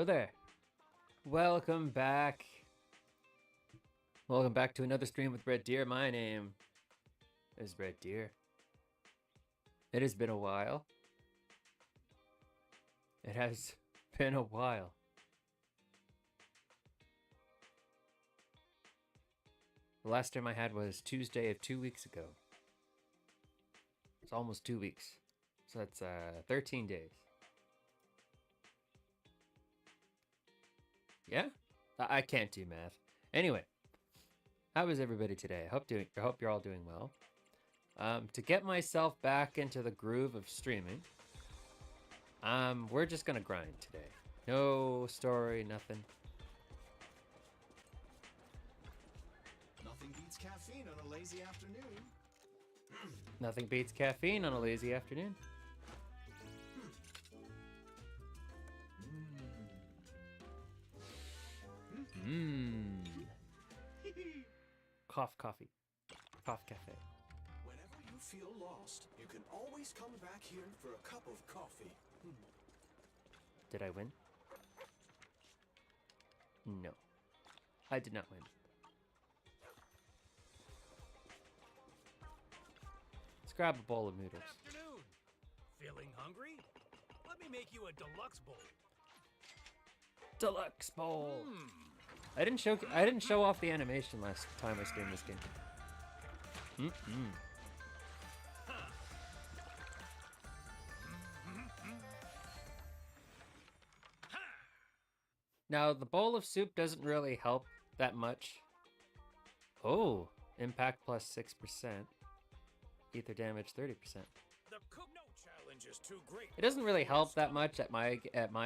Hello there. Welcome back. Welcome back to another stream with Red Deer. My name is Red Deer. It has been a while. It has been a while. The last stream I had was Tuesday of 2 weeks ago. It's almost 2 weeks. So that's 13 days. Yeah? I can't do math. Anyway, how is everybody today? I hope you're all doing well. To get myself back into the groove of streaming, we're just gonna grind today. No story, nothing. Nothing beats caffeine on a lazy afternoon. Nothing beats caffeine on a lazy afternoon. Cough coffee. Cough cafe. Whenever you feel lost, you can always come back here for a cup of coffee. Did I win? No. I did not win. Let's grab a bowl of noodles. Afternoon. Feeling hungry? Let me make you a deluxe bowl. Deluxe bowl. I didn't show off the animation last time I streamed this game. Now the bowl of soup doesn't really help that much. Oh, impact plus 6%. Ether damage 30%. The cook no challenge is too great. It doesn't really help that much at my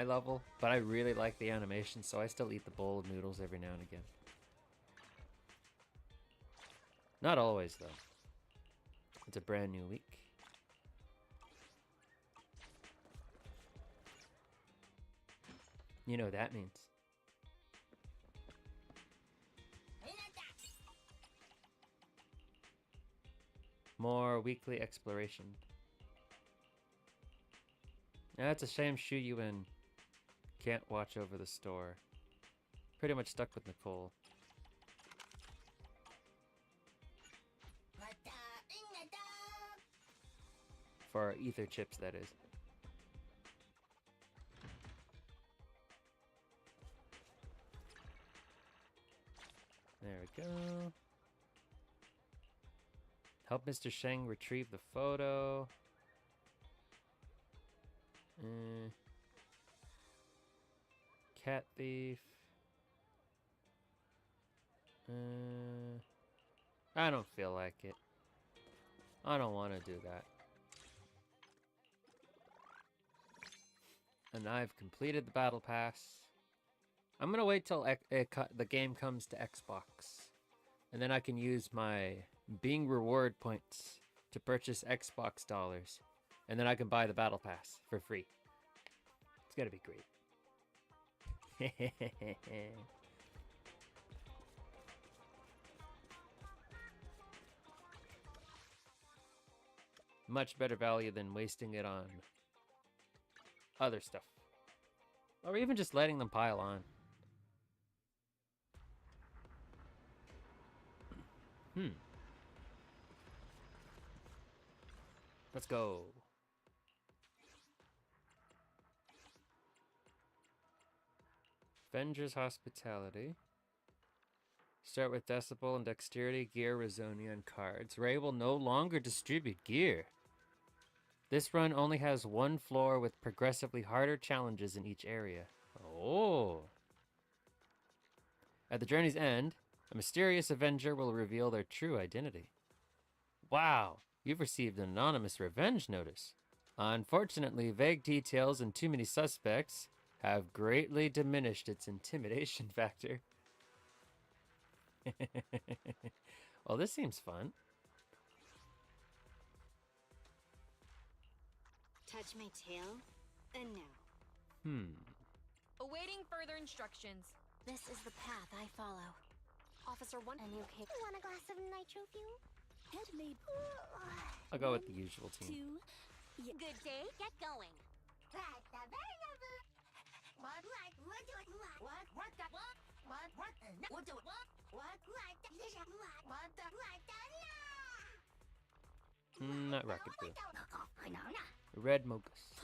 level, but I really like the animation, so I still eat the bowl of noodles every now and again. Not always, though. It's a brand new week. You know what that means. More weekly exploration. Yeah, it's a shame Shuyuin can't watch over the store. Pretty much stuck with Nicole. For ether chips, that is. There we go. Help Mr. Sheng retrieve the photo. Cat thief. I don't feel like it. I don't want to do that. And I've completed the battle pass. I'm gonna wait till the game comes to Xbox, and then I can use my Bing reward points to purchase Xbox dollars, and then I can buy the battle pass for free. It's gonna be great. Much better value than wasting it on other stuff. Or even just letting them pile on. Let's go. Avengers Hospitality. Start with Decibel and Dexterity, Gear, Razonia, and cards. Ray will no longer distribute gear. This run only has one floor with progressively harder challenges in each area. Oh. At the journey's end, a mysterious Avenger will reveal their true identity. Wow, you've received an anonymous revenge notice. Unfortunately, vague details and too many suspects have greatly diminished its intimidation factor. Well, this seems fun. Touch my tail, and now. Awaiting further instructions. This is the path I follow. Officer 1. A new kick. Want a glass of nitro fuel? Head made. I'll go with the usual team. 2. Good day, get going. Not rocket blue. Red mochas.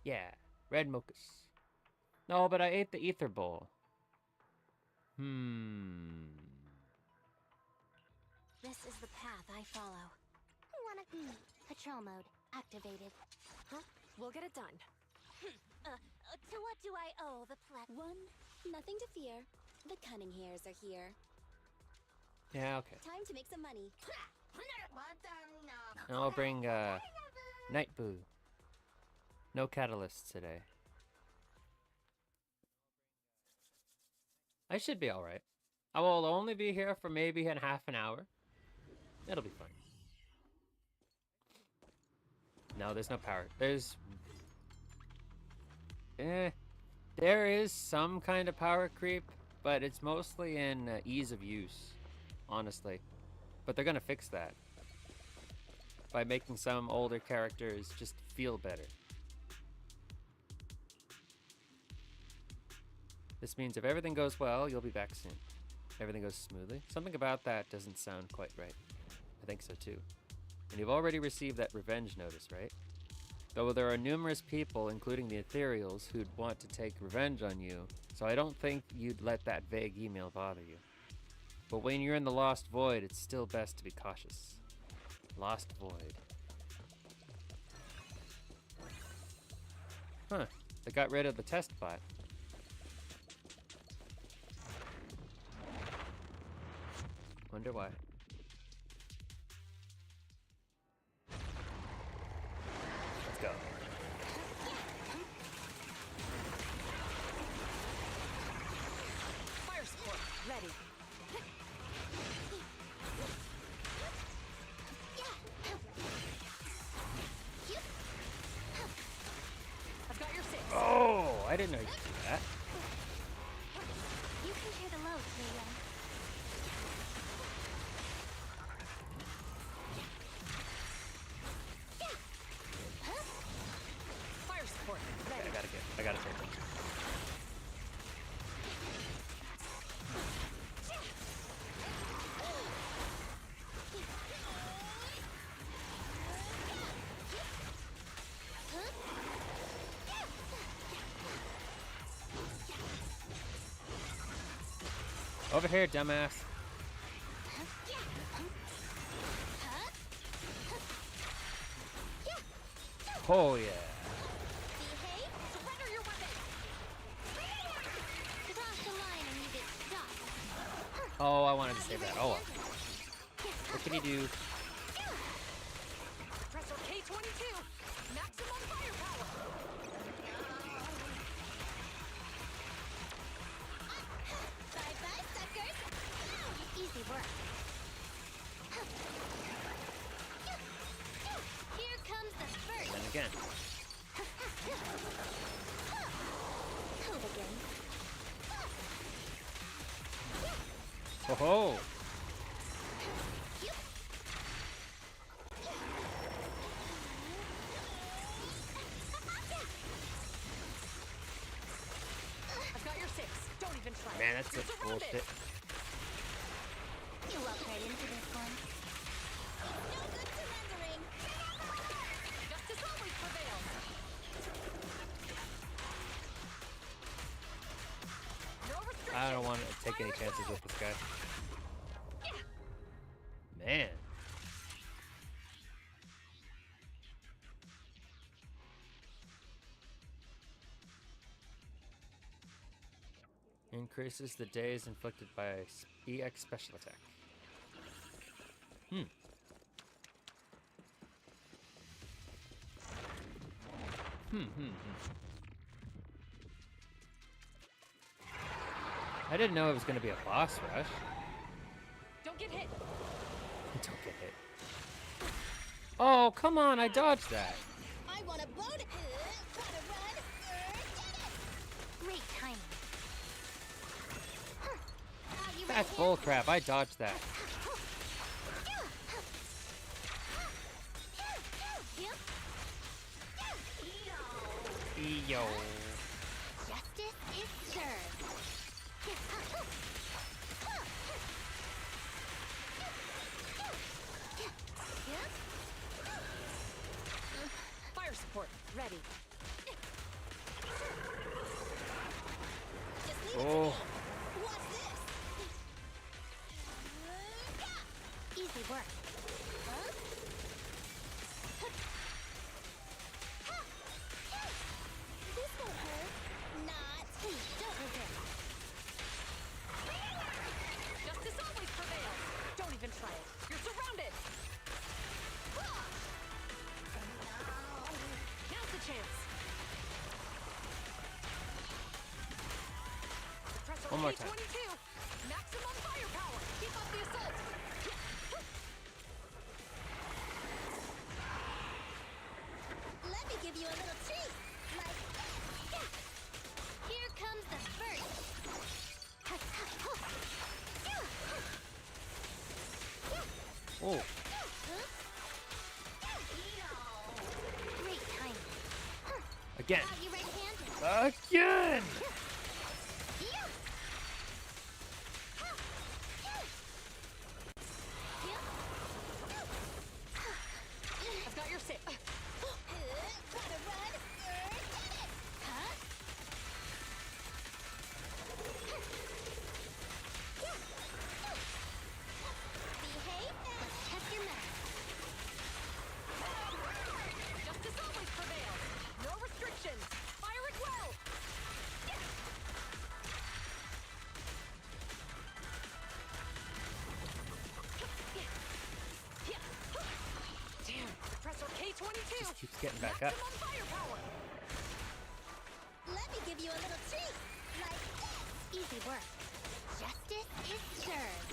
Yeah, red mochas. No, but I ate the ether bowl. This is the path I follow. Patrol mode activated. Huh? We'll get it done. To what do I owe the One, nothing to fear. The cunning hairs are here. Yeah, okay. Time to make some money. And I'll bring Night Boo. No catalysts today. I should be alright. I will only be here for maybe in half an hour. It'll be fine. No, there's no power. There is some kind of power creep, but it's mostly in ease of use, honestly. But they're gonna fix that by making some older characters just feel better. This means if everything goes well, you'll be back soon. Everything goes smoothly. Something about that doesn't sound quite right. I think so too. And you've already received that revenge notice, right? Though there are numerous people, including the Ethereals, who'd want to take revenge on you, so I don't think you'd let that vague email bother you. But when you're in the Lost Void, it's still best to be cautious. Lost Void. Huh. They got rid of the test bot. Wonder why. Let's go. Fire support, ready. I've got your six. Oh, I didn't know you could do that. You can hear the load, Vivian. Fire support, Okay, ready. I gotta take them. Over here, dumbass. Oh, yeah. Behave, surrender your weapon. Cross the line and you get stopped. Oh, I wanted to say that. Oh, well. What can you do? Pressor K-22, maximum firepower. Bye-bye, suckers. Easy work. Here comes the first. Then again. Hooligan. Oh ho! I've got your six. Don't even try. Man, that's You're such surrounded. bullshit. You walk right into this one. No good surrendering. Justice always prevails. No restrictions. I don't want to take any chances with this guy. Man. Increases the days inflicted by EX special attack. I didn't know it was going to be a boss rush. Don't get hit. Don't get hit. Oh, come on, I dodged that. I want a boat. Gotta run. Great timing. You That's ready? bull crap. I dodged that. Yep. Yo. Justice is served. Fire support, ready. Just leave it to Oh. me. What's this? Easy work. Huh? This won't hurt. Not. Please, don't resist. Justice always prevails. Don't even try it. You're surrounded. Now's the chance. Suppressor One more time. K-22. Maximum firepower. Keep up the assault. Let me give you a little treat. Like this. Here comes the first. Oh. Great timing. Again. Got you right-handed. Again. I've got your six. Gotta run. Get it. Huh? Behave now. Let's test your math. Justice always prevails. No restrictions. Fire it well. Damn. Suppressor K-22. Just keeps getting back up. Maximum firepower. Let me give you a little treat. Like this. Easy work. Justice is served.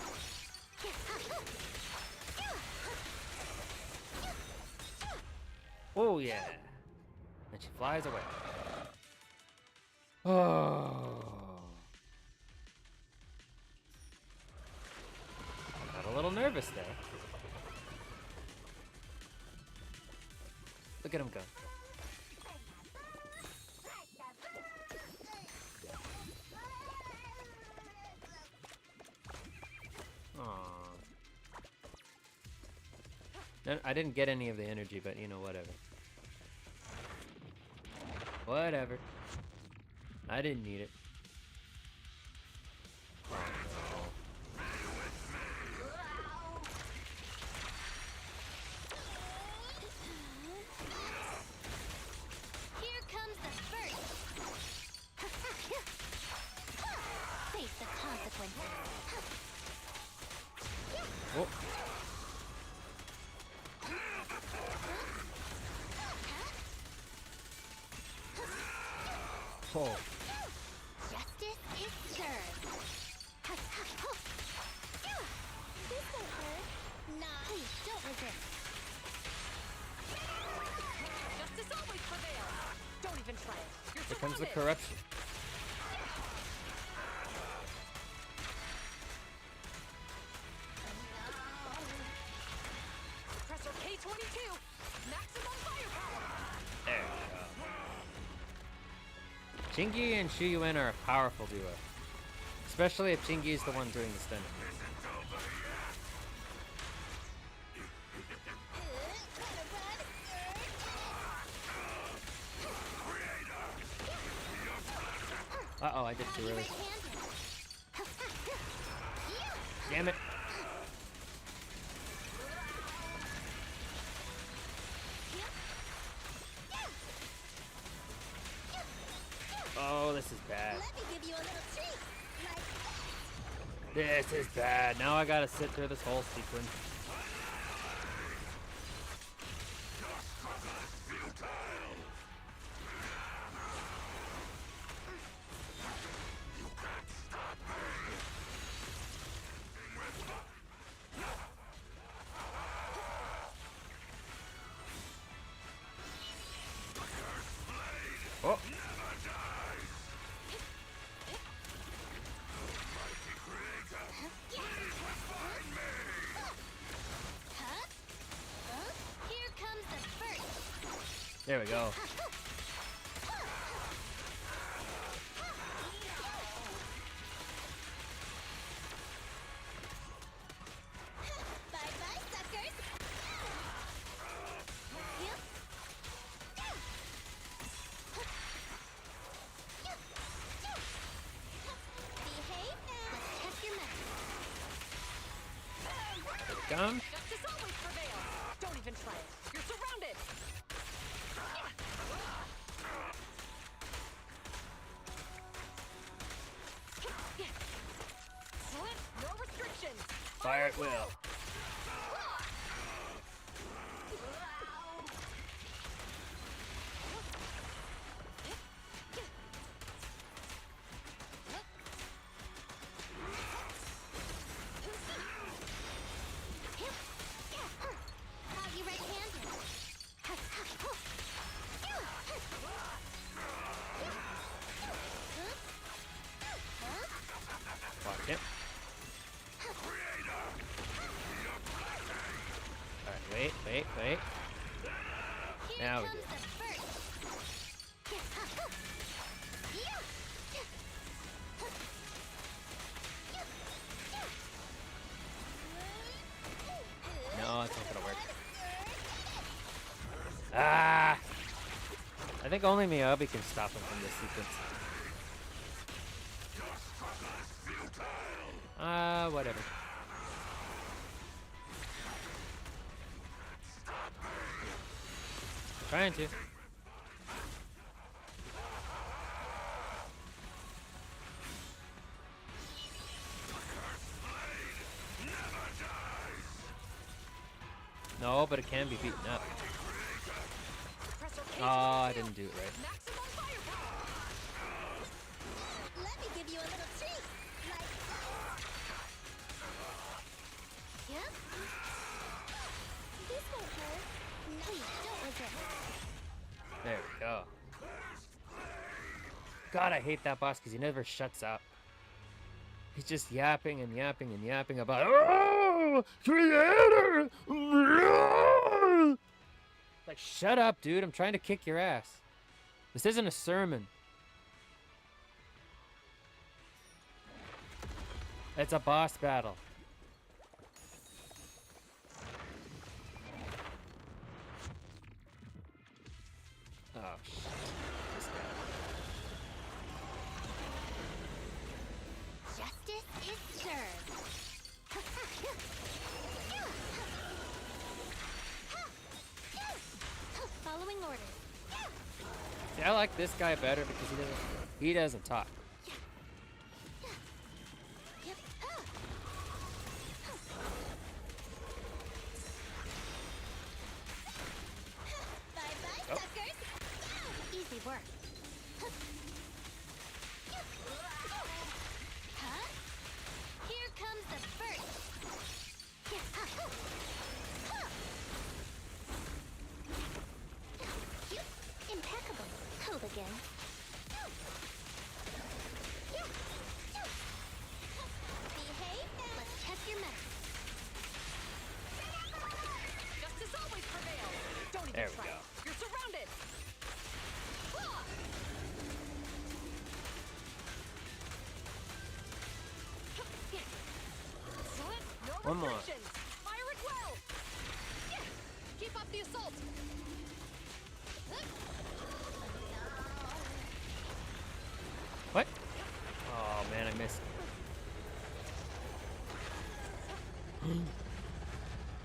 Oh yeah. And she flies away. Oh. Got a little nervous there. Look at him go. Aww. No, I didn't get any of the energy, but you know, whatever. Whatever. I didn't need it. Oh, no. Here comes the first. Face the consequences. Oh. Oh. Justice is served. This won't hurt. Nah. Please, don't resist. Justice always prevails. Don't even try it. You're Here comes the surrounded. corruption. Suppressor K-22. Maximum firepower. There we go. Chingy and Shuyuan are a powerful duo. Especially if Chingy is the one doing the stunning. Gotta run. Uh-oh, I did too early. Right-handed. Damn it. Oh, this is bad. Let me give you a little treat. Like This is bad. Now I gotta sit through this whole sequence. Oh. Here comes the first. There we go. some? Justice always prevails. Don't even try it. You're surrounded. No restrictions. Fire at will. How you right-handed? Fuck it. Alright, wait. Here Now we comes do. the first. No, it's not gonna work. Ah! I think only Miyabi can stop him from this sequence. Whatever. Trying to. No, but it can be beaten up. Suppressor Oh, I didn't do it right. Maximum firepower. Let me give you a little treat. Like Yep. This won't hurt. Please don't resist. There we go. God, I hate that boss because he never shuts up. He's just yapping and yapping and yapping about, oh, creator! Like, shut up, dude. I'm trying to kick your ass. This isn't a sermon. It's a boss battle. Oh, shit. This guy. Justice is served. Following orders. See, I like this guy better because he doesn't talk. Yep. Bye-bye, Oh. suckers. Easy work. Huh? Here comes the first. Impeccable. Hooligan. Behave now. Let's test your mettle. Justice always prevails. Don't even There we try go. it. You're surrounded. No One more. restrictions. Fire it well. Keep up the assault. What? Oh, man, I missed.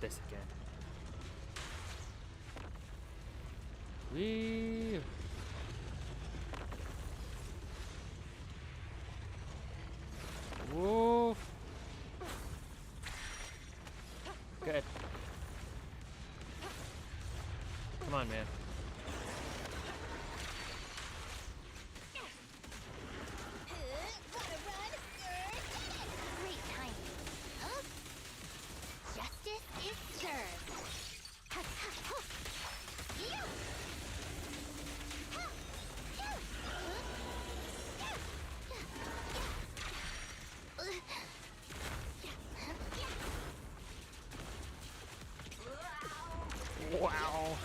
This again. Wee. Whoa. Good. Come on, man. Gotta run. Great timing. Huh? Justice is served. Wow.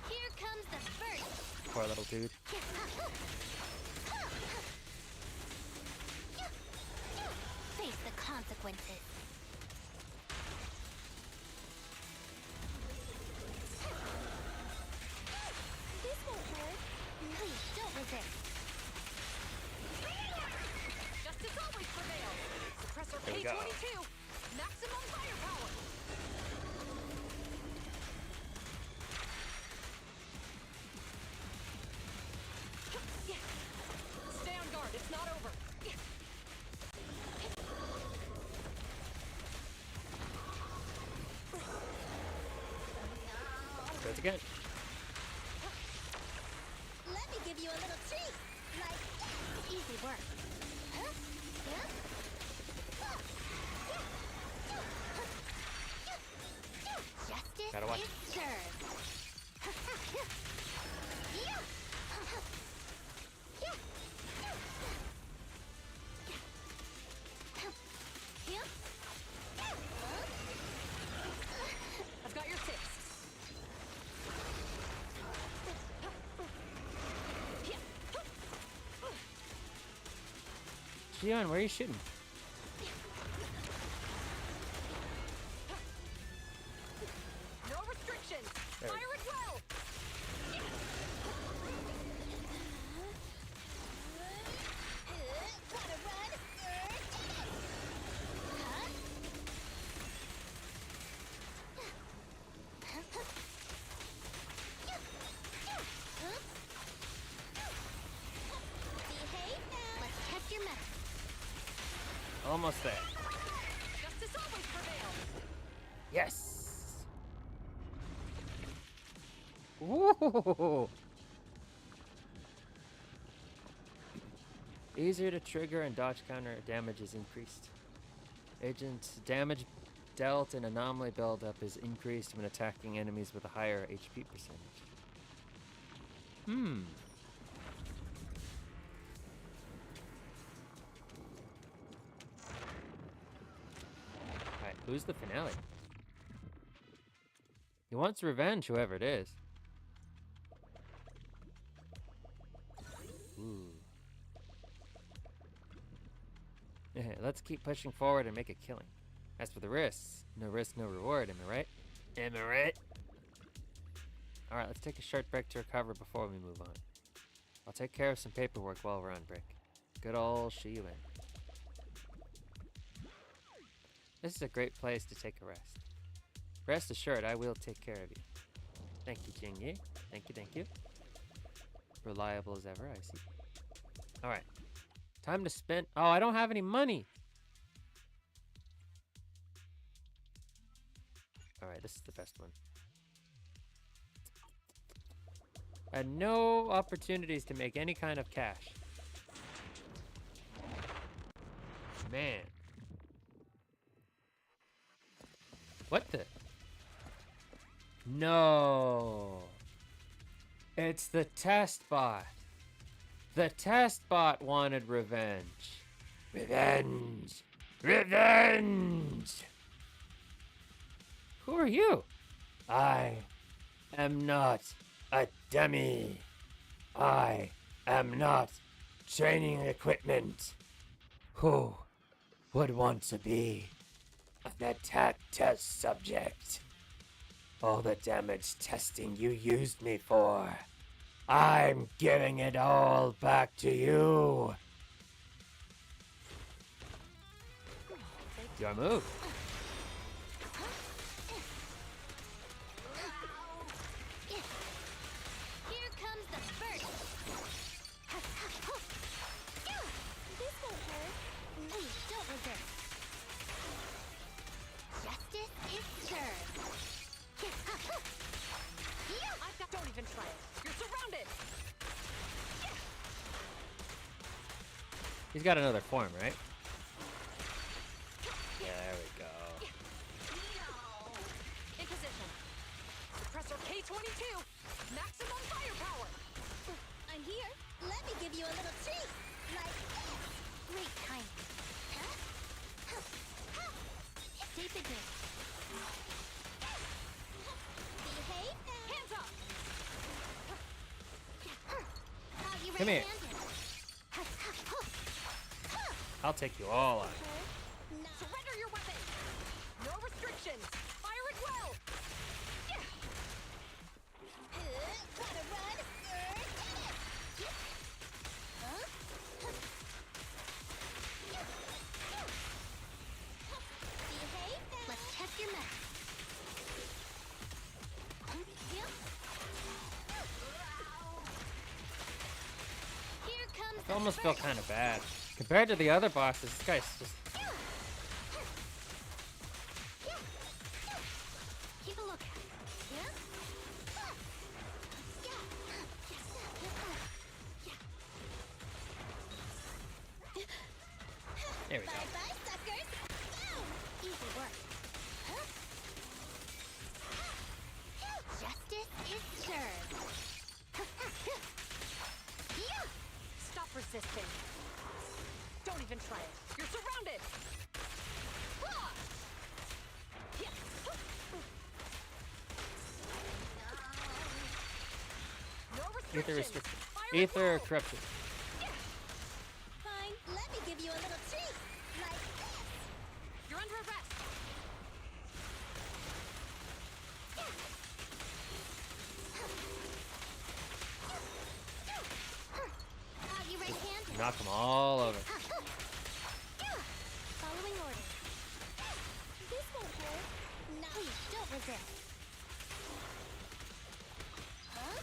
Here comes the first. Poor little dude. Face the consequences. This won't hurt. Please don't resist. Justice always prevails. Suppressor There we go. K22. Maximum firepower. again. Let me give you a little treat. Like this. Easy work. Huh? Yeah? Justice Gotta watch. is served. I've got your six. Leon, where are you shooting? No restrictions. There we Fire it well. Gotta run. Behave now. Let's test your mettle. Almost there. Justice always prevails. Yes. Ooh. Easier to trigger and dodge counter damage is increased. Agent damage dealt and anomaly buildup is increased when attacking enemies with a higher HP percentage. Alright, who's the finale? He wants revenge, whoever it is. Ooh. Let's keep pushing forward and make a killing. As for the risks, no risk, no reward, am I right? Am I right? Alright, let's take a short break to recover before we move on. I'll take care of some paperwork while we're on break. Good old Shi-Yuan. This is a great place to take a rest. Rest assured, I will take care of you. Thank you, Jingyi. Thank you, thank you. Reliable as ever, I see. Alright. Time to spend. Oh, I don't have any money. Alright, this is the best one. I had no opportunities to make any kind of cash. Man. What the? No. It's the test bot. The test bot wanted revenge. Revenge. Revenge. Who are you? I am not a dummy. I am not training equipment. Who would want to be an attack test subject? All the damage testing you used me for, I'm giving it all back to you. Your move. Here comes the first. This won't hurt. Please don't resist. Justice is served. Don't even try it. You're surrounded. He's got another form, right? Yeah, there we go. In position. Suppressor K-22. Maximum firepower. I'm here. Let me give you a little treat. Like this. Great timing. Stay busy. Behave now. Hands up. Thought you Come here. red-handed. I'll take you all out. Surrender your weapon. No restrictions. Fire it well. Gotta run. Huh? Behave now. Let's test your mettle. Here comes I almost feel kind of bad. Compared to the other bosses, this guy's just... Keep a look. Yeah? There we go. Bye-bye, suckers! Boom! Easy work. Huh? Justice is served. Yeah! Stop resisting. Don't even try it. You're surrounded. Ah! Yeah. No Ether restrictions. restriction. Fire Ether full. corruption. Fine, let me give you a little treat. Like this. You're under arrest. Are you ready-handed? Knock them all over. Following orders. This won't hurt. No, please, don't resist. Huh?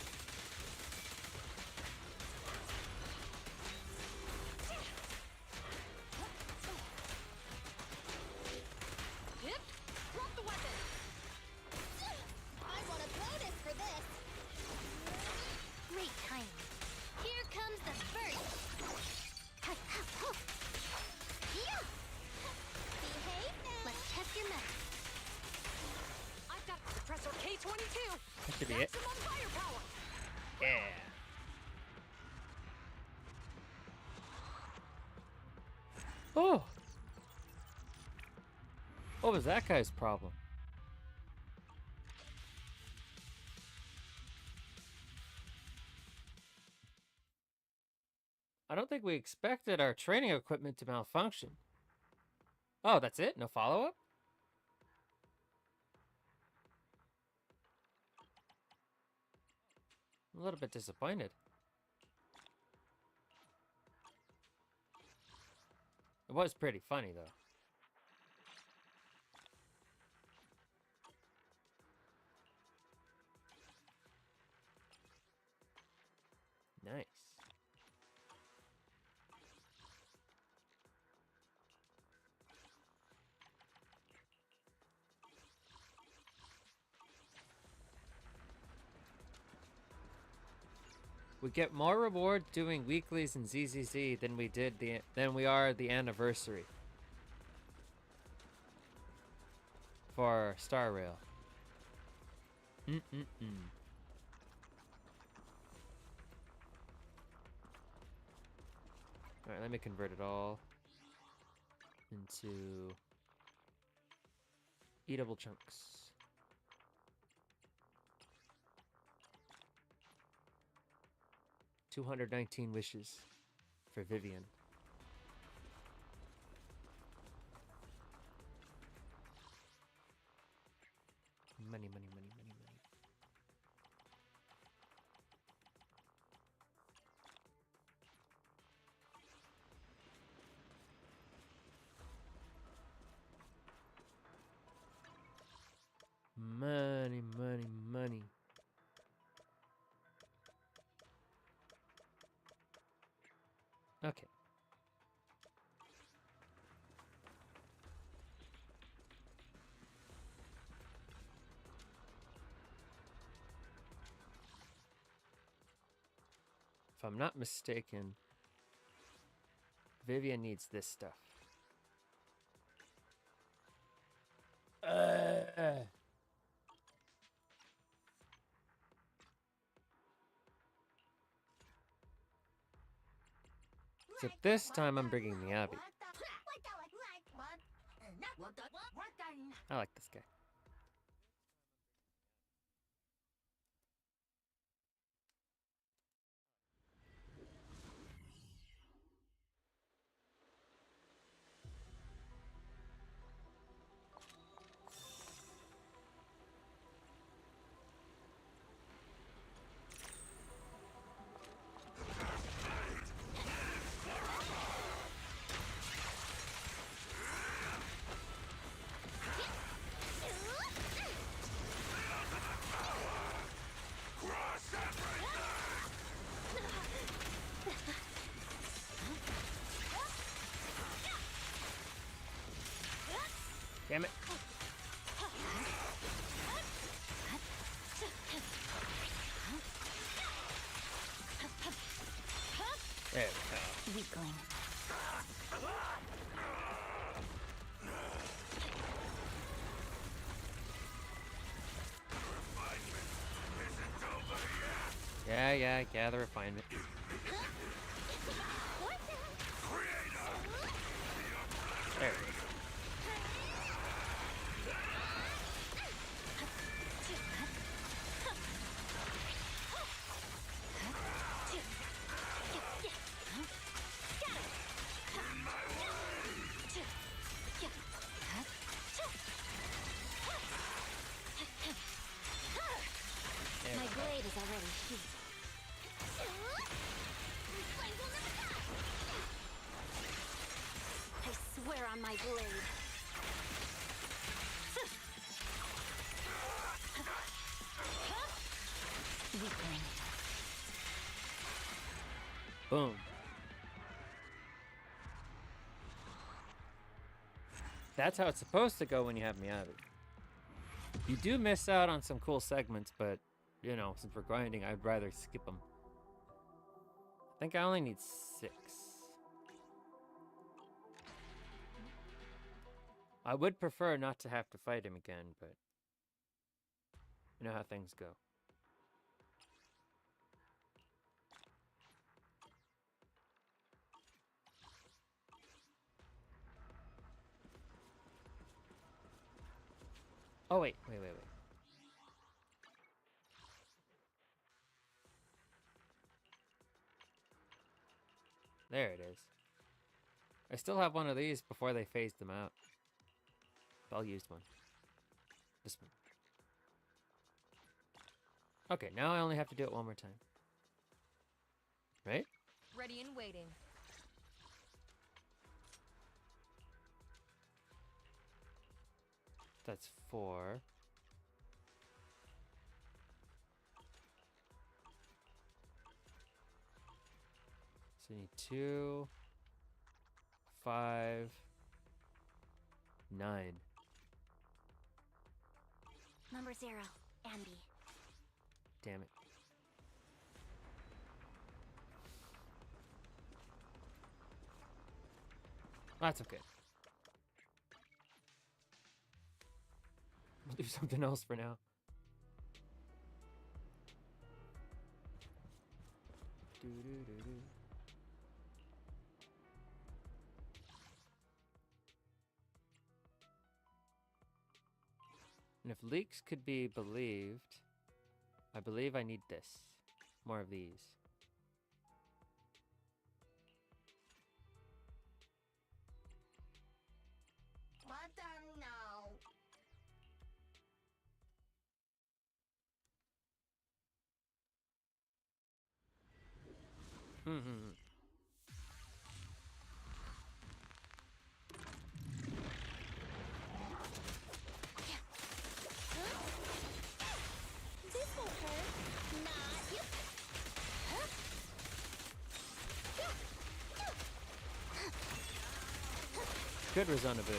Hip. Drop the weapon. I want a bonus for this. Great timing. Here comes the first. Yeah. Behave now. Let's test your mettle. I've got suppressor K-22. That should be it. Maximum firepower. Yeah. Oh. What was that guy's problem? I don't think we expected our training equipment to malfunction. Oh, that's it? No follow-up? I'm a little bit disappointed. It was pretty funny, though. Nice. We get more reward doing weeklies in ZZZ than we are the anniversary for Star Rail. Alright, let me convert it all into eatable chunks. $219 wishes for Vivian. Money, money, money, money, money. Money, money, money. Okay. If I'm not mistaken, Vivian needs this stuff. So this time I'm bringing the Abbey. I like this guy. Damn it. There we go. Weakling. Yeah, the refinement. There it is. My blade is already heat. I swear on my blade. Weakling. Boom. That's how it's supposed to go when you have me out. You do miss out on some cool segments, but, you know, since we're grinding, I'd rather skip them. I think I only need 6. I would prefer not to have to fight him again, but you know how things go. Oh, wait. There it is. I still have one of these before they phased them out. I'll use one. This one. Okay, now I only have to do it one more time. Right? Ready and waiting. That's 4. So you need 2, 5, 9. Number 0, Ambi. Damn it. That's okay. We'll do something else for now. Doo-doo-doo-doo. And if leaks could be believed, I believe I need this. More of these. Hmm. This won't hurt. Not you. Good Resonabu.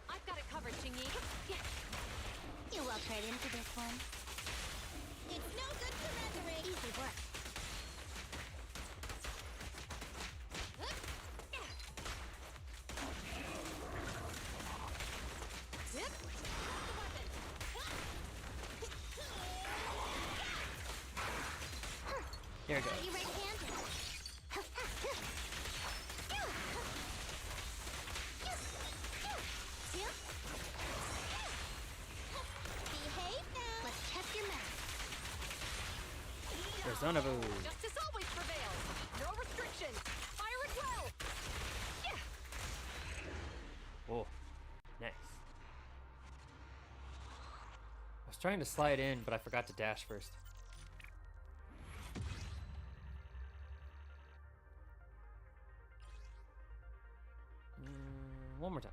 I've got it covered, Chingy. You walk right into this one. It's no good surrendering. Easy work. Here it goes. Are you right-handed? Behave now. Let's check your math. Resonabu. Justice always prevails. No restrictions. Fire it well. Oh, nice. I was trying to slide in, but I forgot to dash first. One more time.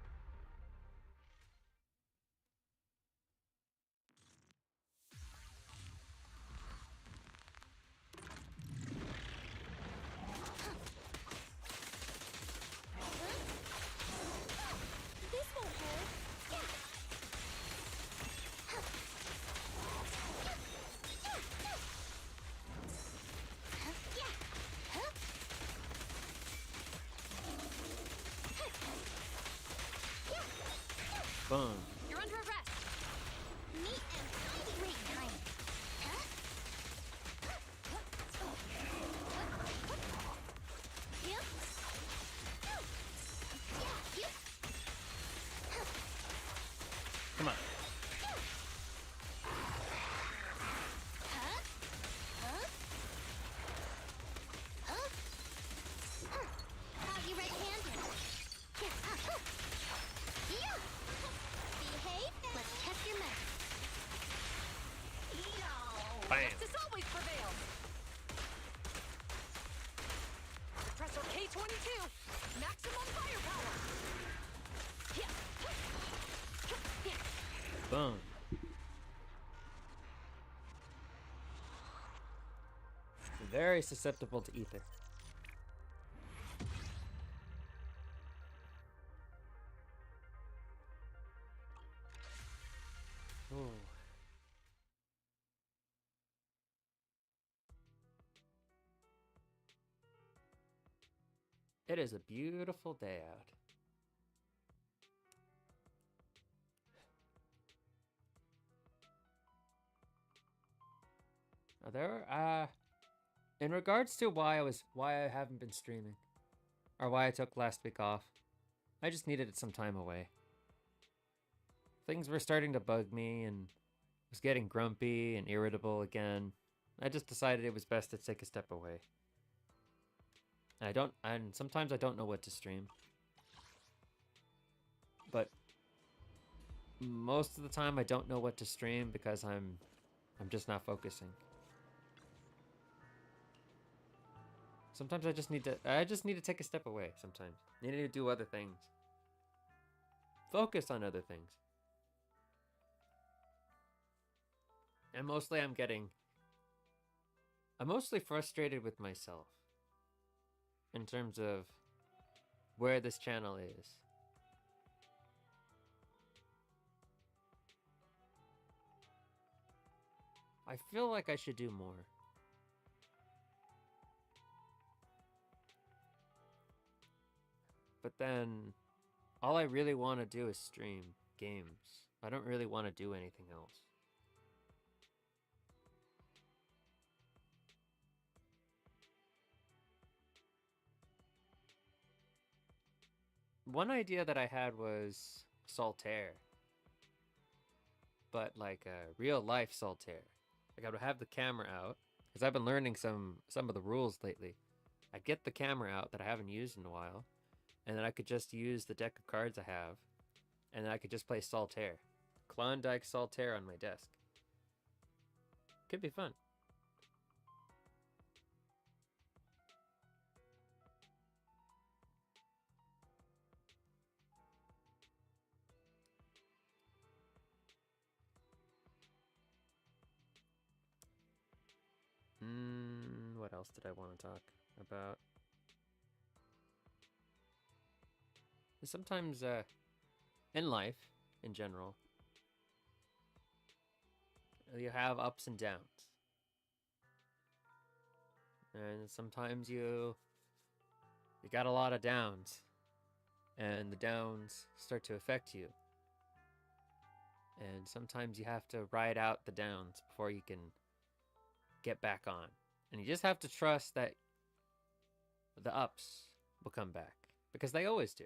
This won't hurt. Boom. You're under arrest. Neat and tidy. Great timing. Huh? Yep. Yeah, yep. Come on. Huh? Huh? Huh? Caught you red-handed. Yeah. Behave. Let's test your mettle. Bam. Justice always prevails. Suppressor K-22. Maximum firepower. Yeah. Yeah. Boom. Very susceptible to ether. Ooh. It is a beautiful day out. Are there in regards to why I haven't been streaming or why I took last week off, I just needed some time away. Things were starting to bug me and was getting grumpy and irritable again. I just decided it was best to take a step away. And sometimes I don't know what to stream. But most of the time I don't know what to stream because I'm just not focusing. Sometimes I just need to take a step away sometimes. I need to do other things. Focus on other things. And mostly I'm mostly frustrated with myself in terms of where this channel is. I feel like I should do more. But then all I really want to do is stream games. I don't really want to do anything else. One idea that I had was solitaire. But like a real life solitaire. Like I would have the camera out, because I've been learning some of the rules lately. I'd get the camera out that I haven't used in a while, and then I could just use the deck of cards I have, and then I could just play solitaire. Klondike solitaire on my desk. Could be fun. What else did I want to talk about? Sometimes, in life, in general, you have ups and downs. And sometimes you got a lot of downs. And the downs start to affect you. And sometimes you have to ride out the downs before you can get back on. And you just have to trust that the ups will come back. Because they always do.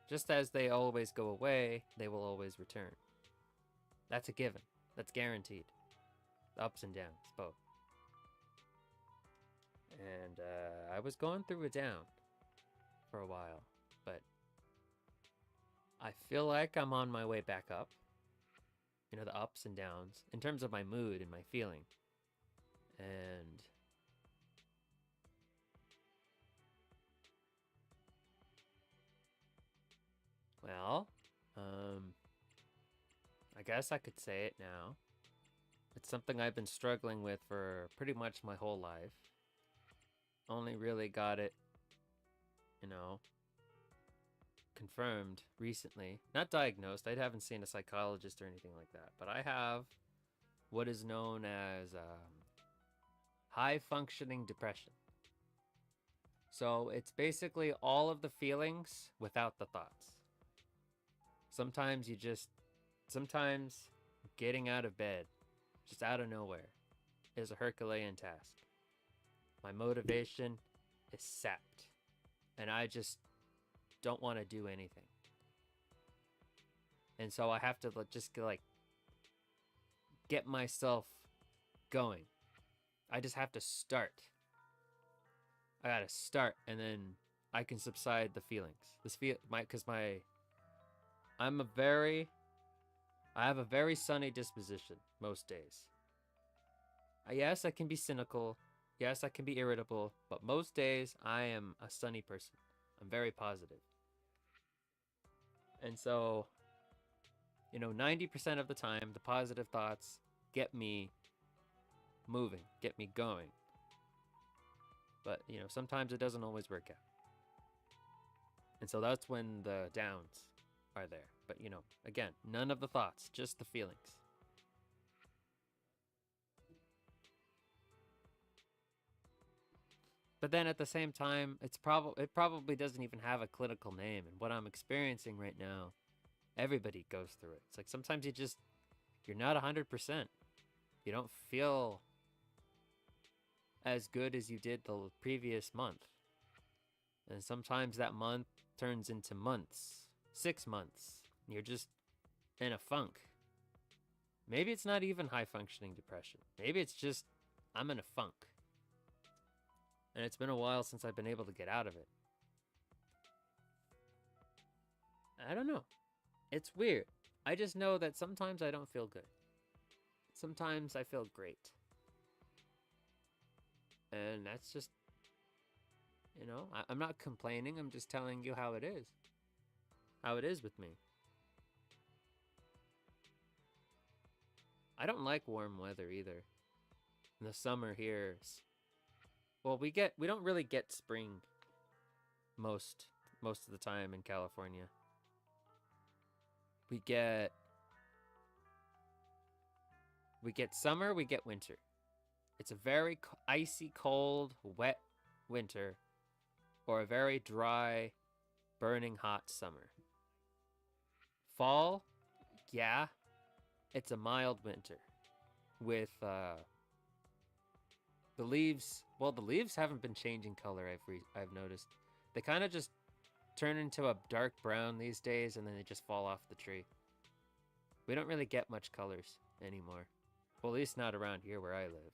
Just as they always go away, they will always return. That's a given. That's guaranteed. The ups and downs, both. And I was going through a down for a while. But I feel like I'm on my way back up. You know, the ups and downs. In terms of my mood and my feeling. And well, I guess I could say it now. It's something I've been struggling with for pretty much my whole life. Only really got it, you know, confirmed recently. Not diagnosed. I haven't seen a psychologist or anything like that. But I have what is known as high-functioning depression. So it's basically all of the feelings without the thoughts. Sometimes sometimes getting out of bed, just out of nowhere, is a Herculean task. My motivation is sapped, and I just don't want to do anything. And so I have to just like get myself going. I just have to start. I gotta start, and then I can subside the feelings. I have a very sunny disposition most days. Yes, I can be cynical. Yes, I can be irritable, but most days I am a sunny person. I'm very positive. And so, 90% of the time, the positive thoughts get me moving, get me going. But, sometimes it doesn't always work out. And so that's when the downs are there. But, again, none of the thoughts, just the feelings. But then at the same time, it probably doesn't even have a clinical name. And what I'm experiencing right now, everybody goes through it. It's like sometimes you're not 100%. You don't feel as good as you did the previous month. And sometimes that month turns into months, 6 months. You're just in a funk. Maybe it's not even high functioning depression. Maybe it's just, I'm in a funk. And it's been a while since I've been able to get out of it. I don't know. It's weird. I just know that sometimes I don't feel good. Sometimes I feel great. And that's just, I'm not complaining. I'm just telling you how it is. How it is with me. I don't like warm weather either. In the summer here, well, we don't really get spring most of the time in California. We get summer, we get winter. It's a very icy, cold, wet winter, or a very dry, burning hot summer. Fall, yeah, it's a mild winter with the leaves. Well, the leaves haven't been changing color. I've noticed. They kind of just turn into a dark brown these days, and then they just fall off the tree. We don't really get much colors anymore. Well, at least not around here where I live.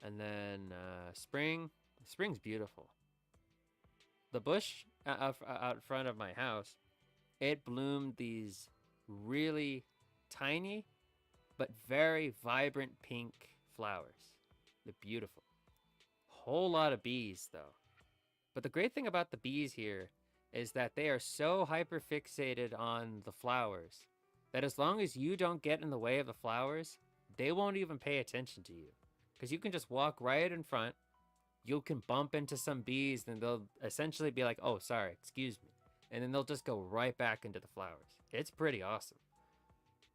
And then spring's beautiful. The bush out front of my house, it bloomed these really tiny but very vibrant pink flowers. They're beautiful. Whole lot of bees though. But the great thing about the bees here is that they are so hyper fixated on the flowers that as long as you don't get in the way of the flowers, they won't even pay attention to you. Because you can just walk right in front, you can bump into some bees, and they'll essentially be like, oh, sorry, excuse me. And then they'll just go right back into the flowers. It's pretty awesome.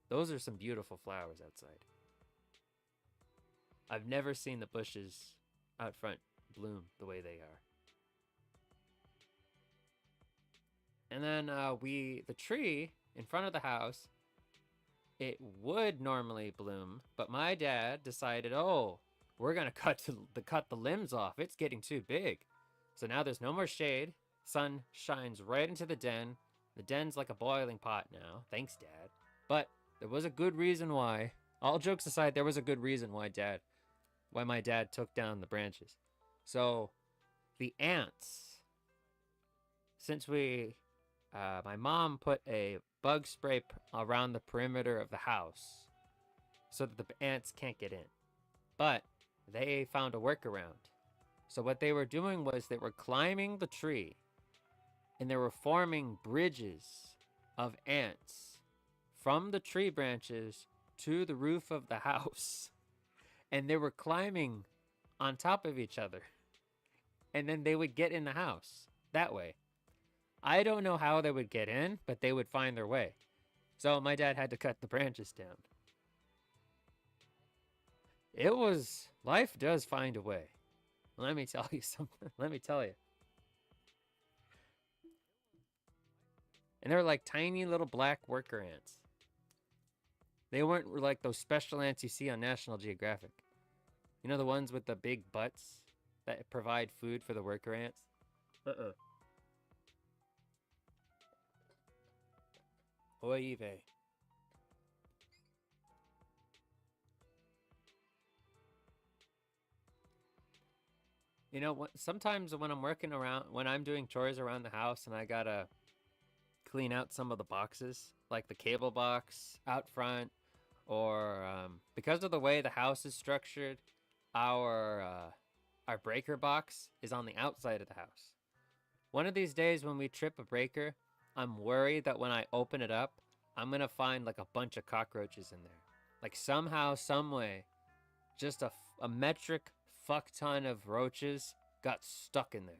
Those are some beautiful flowers outside. I've never seen the bushes out front bloom the way they are. And then the tree in front of the house, it would normally bloom, but my dad decided, oh, we're gonna cut the limbs off. It's getting too big. So now there's no more shade. Sun shines right into the den. The den's like a boiling pot now. Thanks, Dad. But there was a good reason why. All jokes aside, there was a good reason why my dad took down the branches. So the ants, since my mom put a bug spray around the perimeter of the house so that the ants can't get in. But they found a workaround. So what they were doing was they were climbing the tree and they were forming bridges of ants from the tree branches to the roof of the house. And they were climbing on top of each other. And then they would get in the house that way. I don't know how they would get in, but they would find their way. So my dad had to cut the branches down. Life does find a way. Let me tell you something. Let me tell you. And they're like tiny little black worker ants. They weren't like those special ants you see on National Geographic. You know, the ones with the big butts that provide food for the worker ants? Oy vey. You know, sometimes when I'm working around, when I'm doing chores around the house and I gotta clean out some of the boxes, like the cable box out front, or because of the way the house is structured, our breaker box is on the outside of the house. One of these days when we trip a breaker, I'm worried that when I open it up, I'm gonna find like a bunch of cockroaches in there. Like somehow, some way, just a metric fuck ton of roaches got stuck in there.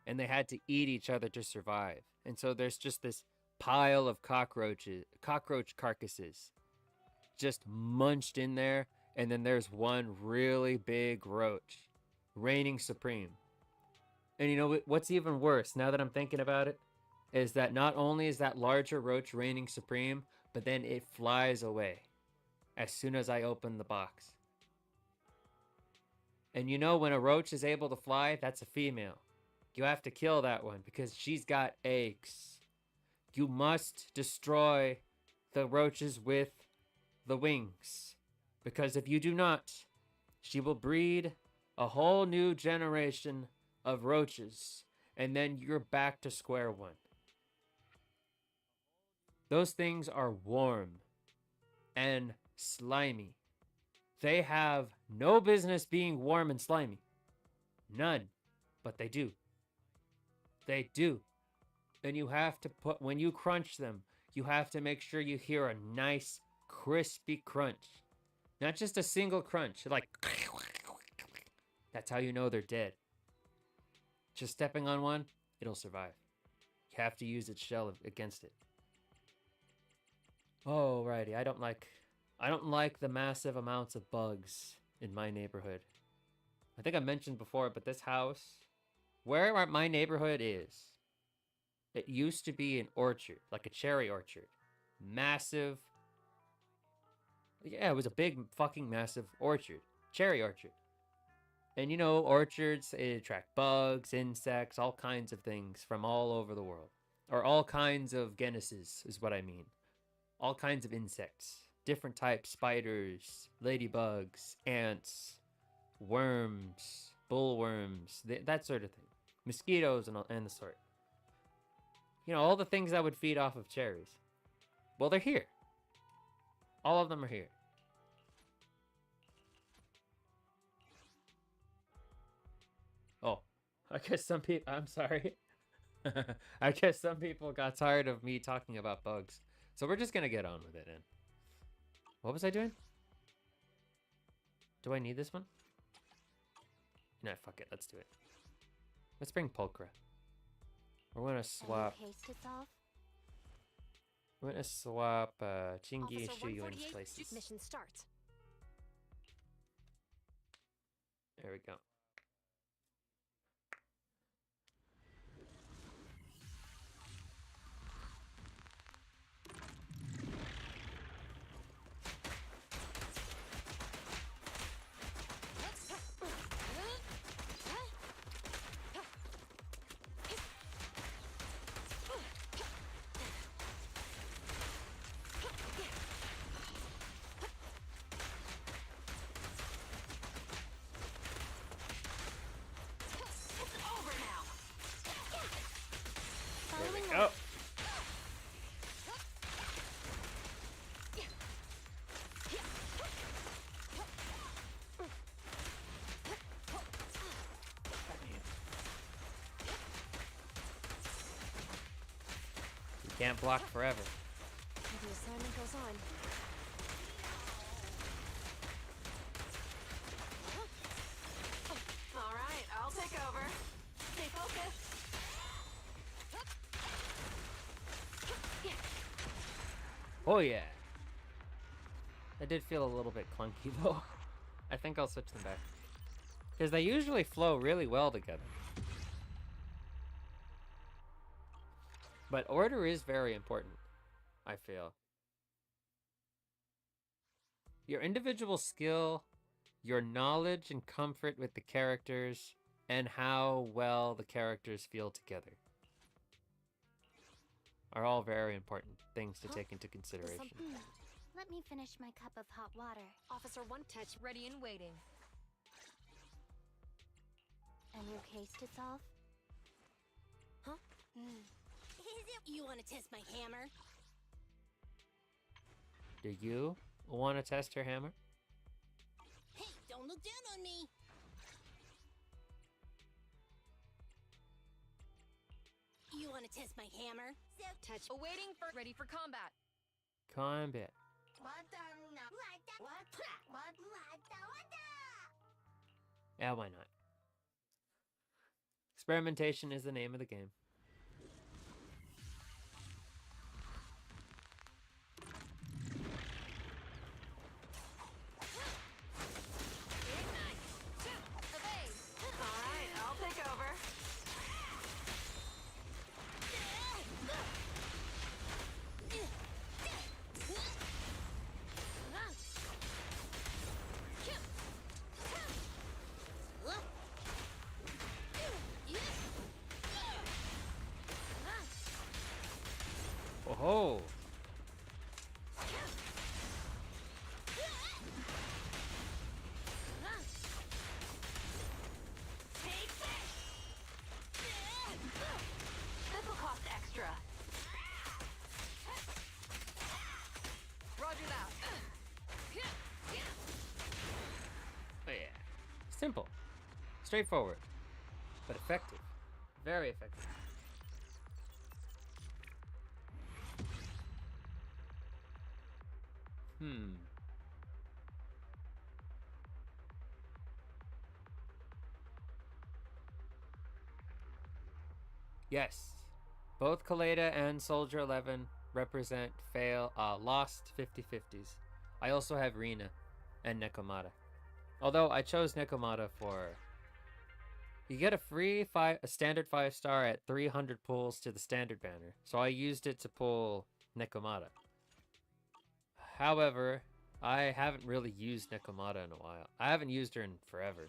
And they had to eat each other to survive. And so there's just this pile of cockroach carcasses just munched in there. And then there's one really big roach reigning supreme. And you know what's even worse, now that I'm thinking about it, is that not only is that larger roach reigning supreme, but then it flies away as soon as I open the box. And you know, when a roach is able to fly, that's a female. You have to kill that one because she's got eggs. You must destroy the roaches with the wings. Because if you do not, she will breed a whole new generation of roaches. And then you're back to square one. Those things are warm and slimy. They have no business being warm and slimy. None. But they do. They do. And you have to put, when you crunch them, you have to make sure you hear a nice, crispy crunch. Not just a single crunch. Like, that's how you know they're dead. Just stepping on one, it'll survive. You have to use its shell against it. Alrighty, I don't like the massive amounts of bugs in my neighborhood. I think I mentioned before, but this house, where my neighborhood is, it used to be an orchard, like a cherry orchard. Massive. Yeah, it was a big fucking massive orchard. Cherry orchard. And you know, orchards, they attract bugs, insects, all kinds of things from all over the world. Or all kinds of genuses is what I mean. All kinds of insects. Different types, spiders, ladybugs, ants, worms, bullworms, that sort of thing. Mosquitoes and the sort. You know, all the things that would feed off of cherries. Well, they're here. All of them are here. Oh, I guess some people, I'm sorry. I guess some people got tired of me talking about bugs. So we're just going to get on with it. And what was I doing? Do I need this one? No, fuck it. Let's do it. Let's bring Pulchra. We're going to swap. We're going to swap Chingy and Shuyu in places. Mission starts. There we go. Go. You can't block forever. The assignment goes on. All right, I'll take over. Stay focused. Oh yeah. That did feel a little bit clunky though. I think I'll switch them back. Because they usually flow really well together. But order is very important, I feel. Your individual skill, your knowledge and comfort with the characters, and how well the characters feel together are all very important things to take into consideration. Let me finish my cup of hot water. Officer One Touch ready and waiting. A new case to solve? Huh? Is it you want to test my hammer? Do you want to test her hammer? Hey, don't look down on me! You want to test my hammer? Touch awaiting for ready for combat. Combat. Yeah, why not? Experimentation is the name of the game. Alright, I'll take over. Oh. This will cost extra. Roger that. Oh yeah. Simple. Straightforward. But effective. Very effective. Yes. Both Kaleda and Soldier 11 represent lost 50/50s. I also have Rina and Nekomata. Although I chose Nekomata for... You get a standard 5-star at 300 pulls to the standard banner. So I used it to pull Nekomata. However, I haven't really used Nekomata in a while. I haven't used her in forever.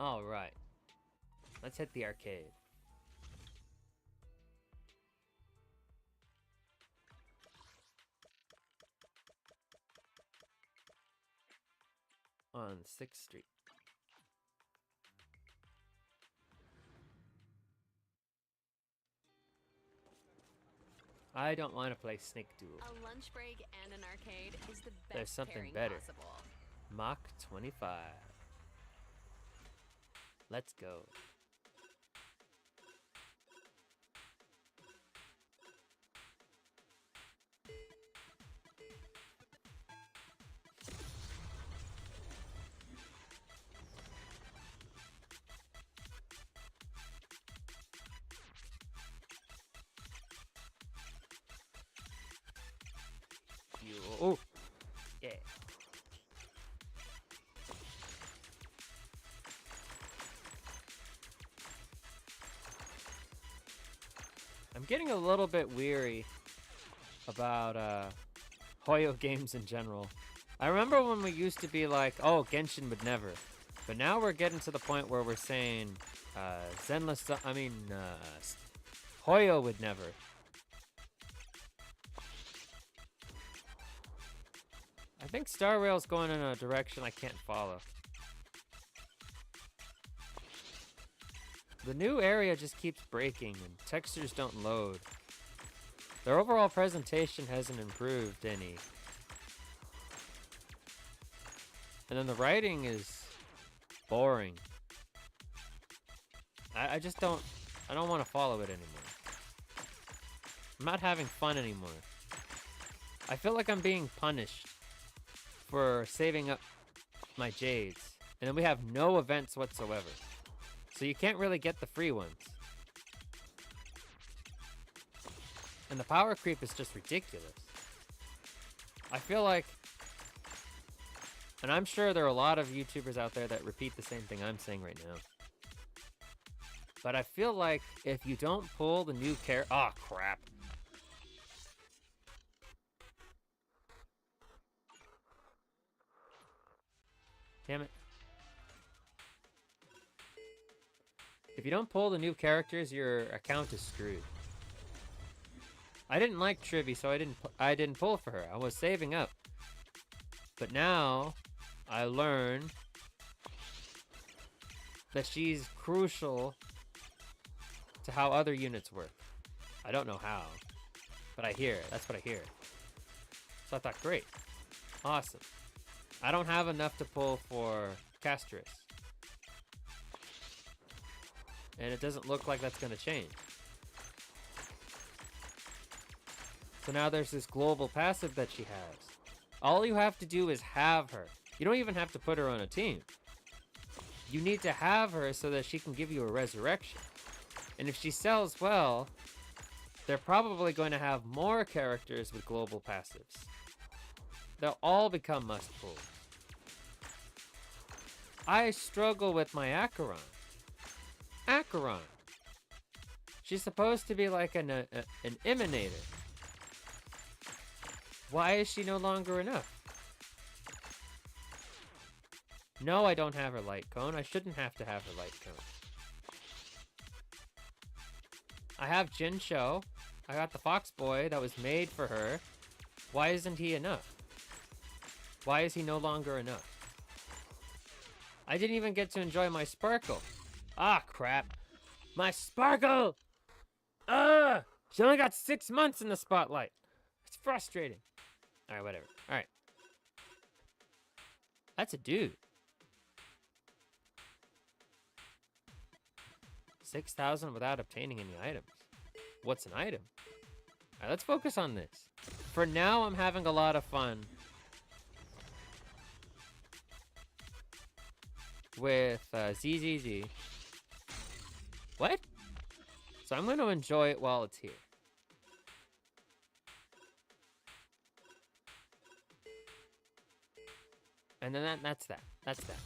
Alright. Let's hit the arcade. On 6th Street. I don't want to play Snake Duel. A lunch break and an arcade is the best There's something pairing better. possible. Mach 25. Let's go. Oh, yeah. I'm getting a little bit weary about Hoyo games in general. I remember when we used to be like, oh, Genshin would never. But now we're getting to the point where we're saying Zenless, Hoyo would never. I think Star Rail's going in a direction I can't follow. The new area just keeps breaking and textures don't load. Their overall presentation hasn't improved any. And then the writing is boring. I just don't want to follow it anymore. I'm not having fun anymore. I feel like I'm being punished for saving up my Jades. And then we have no events whatsoever. So you can't really get the free ones. And the power creep is just ridiculous. I feel like And I'm sure there are a lot of YouTubers out there that repeat the same thing I'm saying right now. But I feel like if you don't pull the new oh, crap. Damn it. If you don't pull the new characters, your account is screwed. I didn't like Trivy, so I didn't pull for her. I was saving up. But now I learned that she's crucial to how other units work. I don't know how, but I hear it. That's what I hear. So I thought, great. Awesome. I don't have enough to pull for Castress. And it doesn't look like that's going to change. So now there's this global passive that she has. All you have to do is have her. You don't even have to put her on a team. You need to have her so that she can give you a resurrection. And if she sells well, they're probably going to have more characters with global passives. They'll all become must-pulls. I struggle with my Acheron. Acheron. She's supposed to be like an emanator. Why is she no longer enough? No, I don't have her light cone. I shouldn't have to have her light cone. I have Jin Cho. I got the Fox Boy that was made for her. Why isn't he enough? Why is he no longer enough? I didn't even get to enjoy my Sparkle. Ah, crap. My Sparkle! Ugh! She only got 6 months in the spotlight. It's frustrating. Alright, whatever. Alright. That's a dude. 6,000 without obtaining any items. What's an item? Alright, let's focus on this. For now, I'm having a lot of fun with ZZZ. What? So I'm going to enjoy it while it's here. And then that's that. That's that.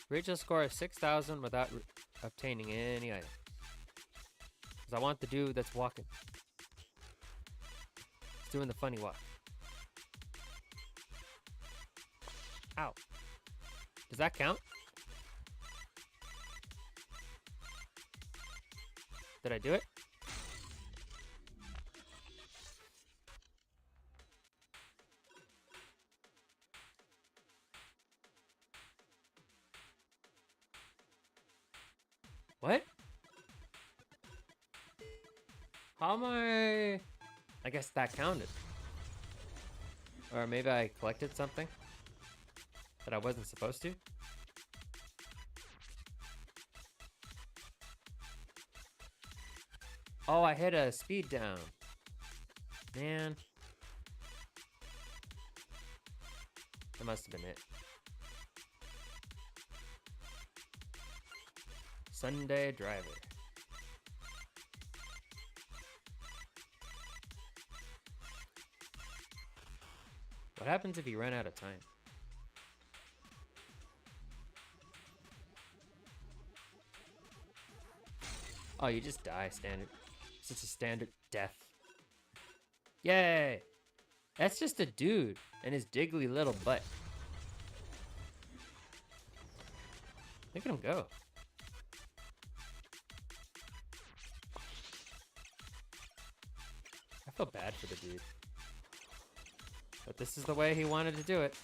Reach a score of 6,000 without obtaining any items. Because I want the dude that's walking. He's doing the funny walk. Ow. Does that count? Did I do it? What? How am I guess that counted. Or maybe I collected something that I wasn't supposed to. Oh, I hit a speed down. Man. That must have been it. Sunday driver. What happens if you run out of time? Oh, you just die, standard. Such a standard death. Yay! That's just a dude and his diggly little butt. Look at him go. I feel bad for the dude. But this is the way he wanted to do it.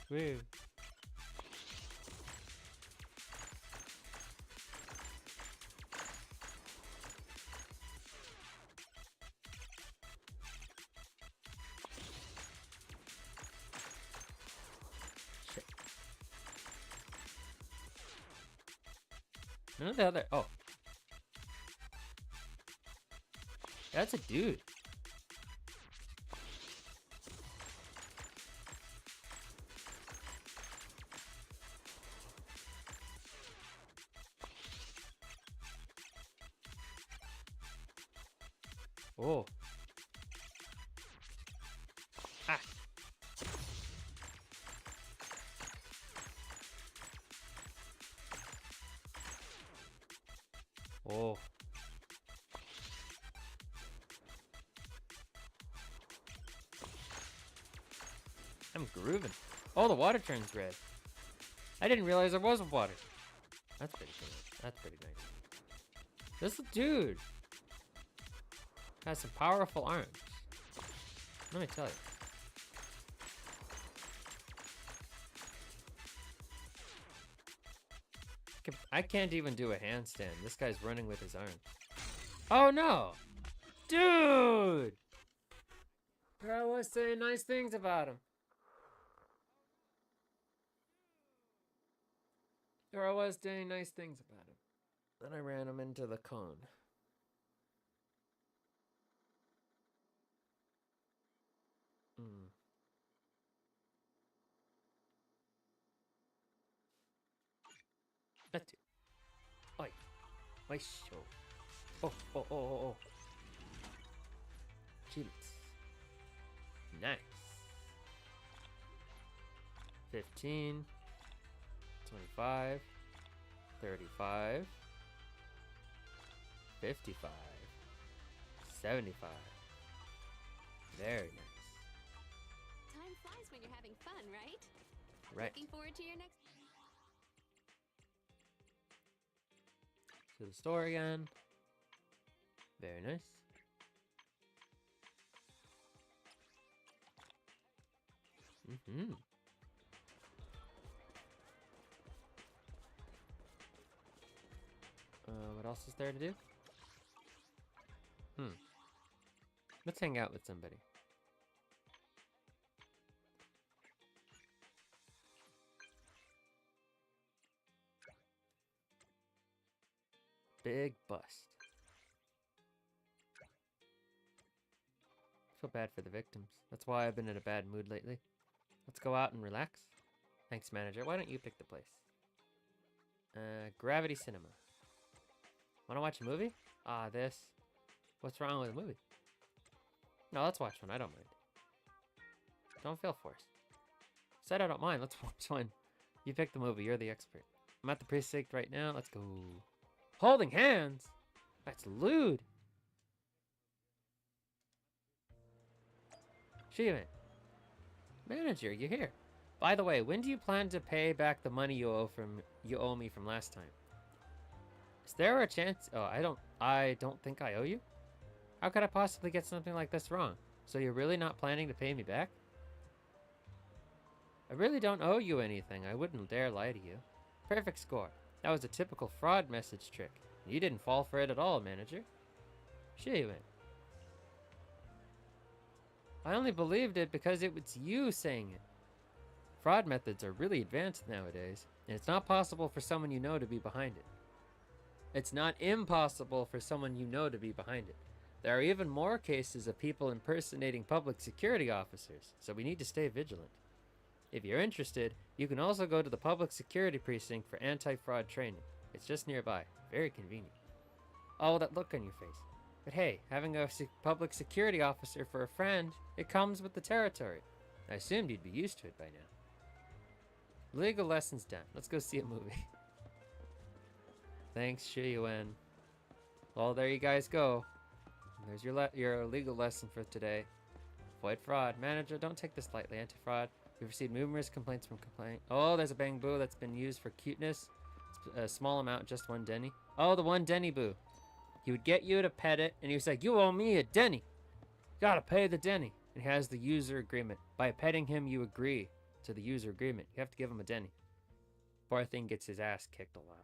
Woo. Shit. None of the other. Oh. That's a dude. Oh. Ah. Oh. I'm grooving. Oh, the water turns red. I didn't realize there was water. That's pretty cool. That's pretty nice. This dude has some powerful arms. Let me tell you. I can't even do a handstand. This guy's running with his arms. Oh no! Dude! I was saying nice things about him. Or I was saying nice things about him. Then I ran him into the cone. That's it. Oi. Oi, show. Oh, oh, oh, oh, oh. Cheats. Nice. 15. 25. 35. 55. 75. Very nice. Time flies when you're having fun, right? Right. Looking forward to your next. To the store again. Very nice. Mm-hmm. What else is there to do? Let's hang out with somebody. Big bust. Feel bad for the victims. That's why I've been in a bad mood lately. Let's go out and relax. Thanks, manager. Why don't you pick the place? Gravity Cinema. Wanna watch a movie? Ah, this. What's wrong with a movie? No, let's watch one. I don't mind. Don't feel forced. Said I don't mind. Let's watch one. You pick the movie. You're the expert. I'm at the precinct right now. Let's go. Holding hands? That's lewd. Shiva. Manager, you're here. By the way, when do you plan to pay back the money you owe me from last time? Is there a chance? Oh, I don't think I owe you. How could I possibly get something like this wrong? So you're really not planning to pay me back? I really don't owe you anything. I wouldn't dare lie to you. Perfect score. That was a typical fraud message trick. You didn't fall for it at all, manager. Shiva. I only believed it because it was you saying it. Fraud methods are really advanced nowadays, and it's not possible for someone you know to be behind it. It's not impossible for someone you know to be behind it. There are even more cases of people impersonating public security officers, so we need to stay vigilant. If you're interested, you can also go to the public security precinct for anti-fraud training. It's just nearby. Very convenient. Oh, that look on your face. But hey, having a public security officer for a friend, it comes with the territory. I assumed you'd be used to it by now. Legal lessons done. Let's go see a movie. Thanks, Shiyuan. Well, there you guys go. There's your legal lesson for today. Avoid fraud. Manager, don't take this lightly. Anti-fraud. We've received numerous complaints from Oh, there's a bamboo that's been used for cuteness. It's a small amount, just one denny. Oh, the one denny boo. He would get you to pet it, and he was like, you owe me a denny. Gotta pay the denny. And he has the user agreement. By petting him, you agree to the user agreement. You have to give him a denny. Poor thing gets his ass kicked a lot.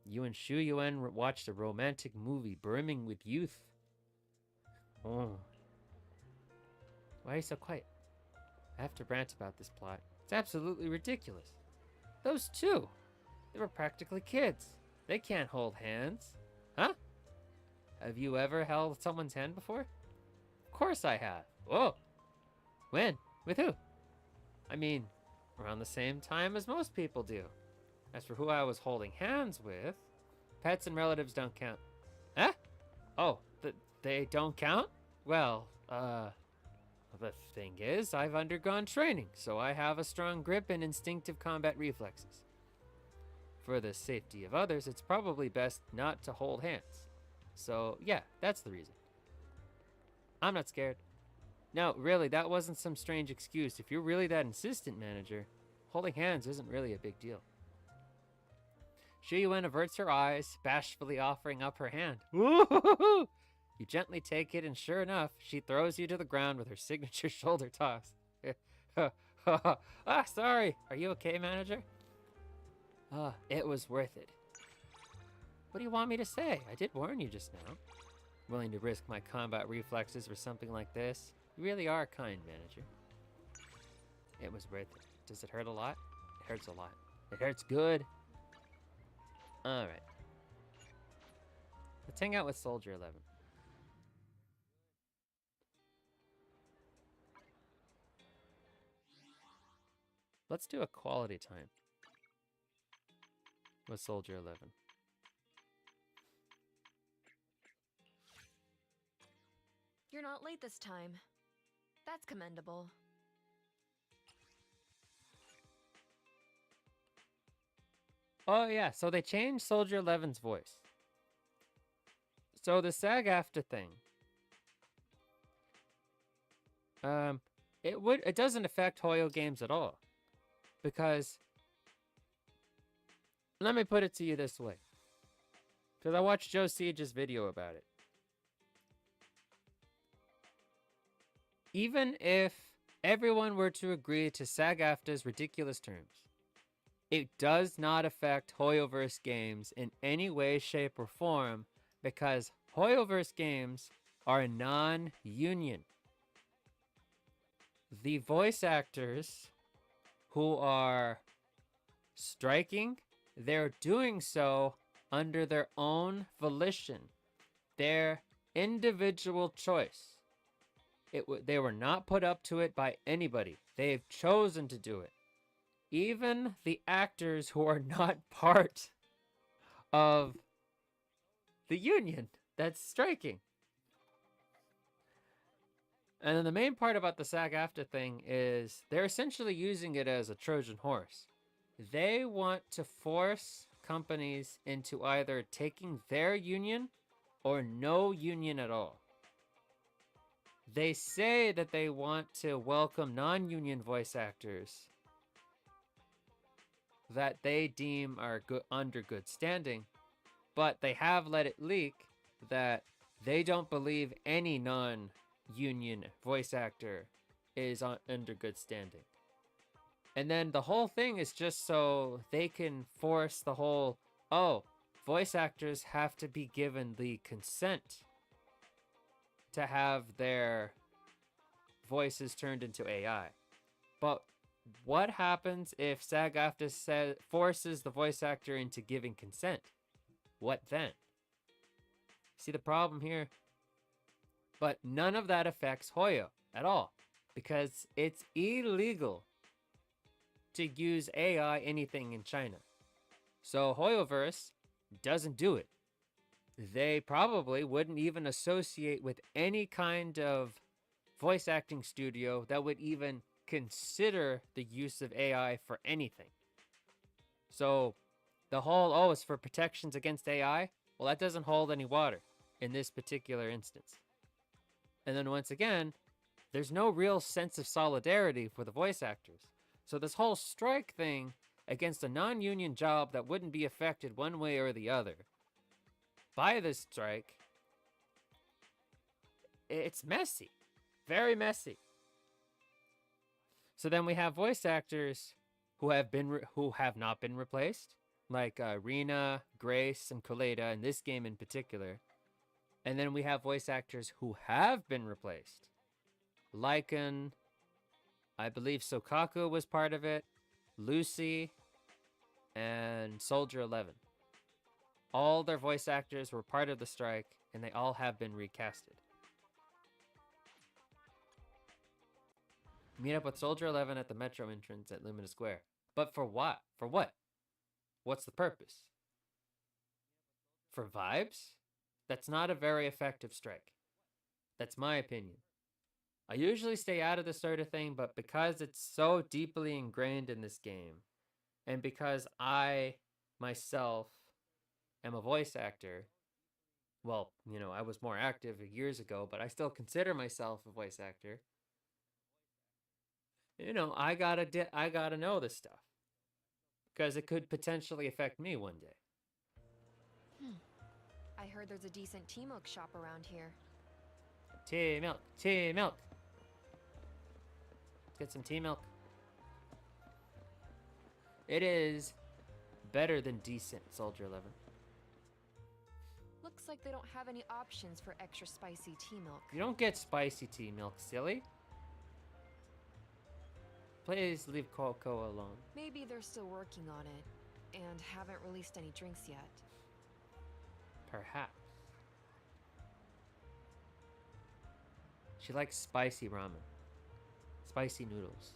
You and Shu Yuan watched a romantic movie brimming with youth. Oh. Why are you so quiet? I have to rant about this plot. It's absolutely ridiculous. Those two, they were practically kids. They can't hold hands. Huh? Have you ever held someone's hand before? Of course I have. Whoa. When? With who? I mean, around the same time as most people do. As for who I was holding hands with, pets and relatives don't count. Huh? Oh, They don't count? Well, the thing is, I've undergone training, so I have a strong grip and instinctive combat reflexes. For the safety of others, it's probably best not to hold hands. So, yeah, that's the reason. I'm not scared. No, really, that wasn't some strange excuse. If you're really that insistent, manager, holding hands isn't really a big deal. Shiyuan averts her eyes, bashfully offering up her hand. Woo-hoo-hoo-hoo! You gently take it, and sure enough, she throws you to the ground with her signature shoulder toss. Sorry. Are you okay, manager? It was worth it. What do you want me to say? I did warn you just now. Willing to risk my combat reflexes for something like this? You really are kind, manager. It was worth it. Does it hurt a lot? It hurts a lot. It hurts good. Alright. Let's hang out with Soldier 11. Let's do a quality time with Soldier 11. You're not late this time. That's commendable. Oh yeah, so they changed Soldier 11's voice. So the SAG-AFTRA thing. It doesn't affect Hoyo games at all. Because let me put it to you this way. Because I watched Joe Siege's video about it. Even if everyone were to agree to SAG-AFTRA's ridiculous terms, it does not affect Hoyoverse games in any way, shape, or form because Hoyoverse games are non-union. The voice actors who are striking, they're doing so under their own volition, their individual choice. They were not put up to it by anybody. They've chosen to do it. Even the actors who are not part of the union that's striking. And then the main part about the SAG-AFTRA thing is they're essentially using it as a Trojan horse. They want to force companies into either taking their union or no union at all. They say that they want to welcome non-union voice actors that they deem are under good standing, but they have let it leak that they don't believe any non-union voice actor is under good standing. And then the whole thing is just so they can force the whole, oh, voice actors have to be given the consent to have their voices turned into AI. But what happens if SAG-AFTRA forces the voice actor into giving consent? What then? See the problem here? But none of that affects Hoyo at all because it's illegal to use AI anything in China. So Hoyoverse doesn't do it. They probably wouldn't even associate with any kind of voice acting studio that would even consider the use of AI for anything. So the whole, oh, it's for protections against AI, well, that doesn't hold any water in this particular instance. And then once again, there's no real sense of solidarity for the voice actors. So this whole strike thing against a non-union job that wouldn't be affected one way or the other by this strike, it's messy. Very messy. So then we have voice actors who have not been replaced, like Rena, Grace, and Koleda in this game in particular. And then we have voice actors who have been replaced. Lycan, I believe Sokaku was part of it, Lucy, and Soldier 11. All their voice actors were part of the strike, and they all have been recasted. Meet up with Soldier 11 at the metro entrance at Lumina Square. But for what? For what? What's the purpose? For vibes? That's not a very effective strike. That's my opinion. I usually stay out of this sort of thing, but because it's so deeply ingrained in this game, and because I myself am a voice actor, well, you know, I was more active years ago, but I still consider myself a voice actor. You know, I gotta know this stuff because it could potentially affect me one day. I heard there's a decent tea milk shop around here. Tea milk, tea milk. Let's get some tea milk. It is better than decent, Soldier 11. Looks like they don't have any options for extra spicy tea milk. You don't get spicy tea milk, silly. Please leave Coco alone. Maybe they're still working on it and haven't released any drinks yet. Perhaps. She likes spicy ramen. Spicy noodles.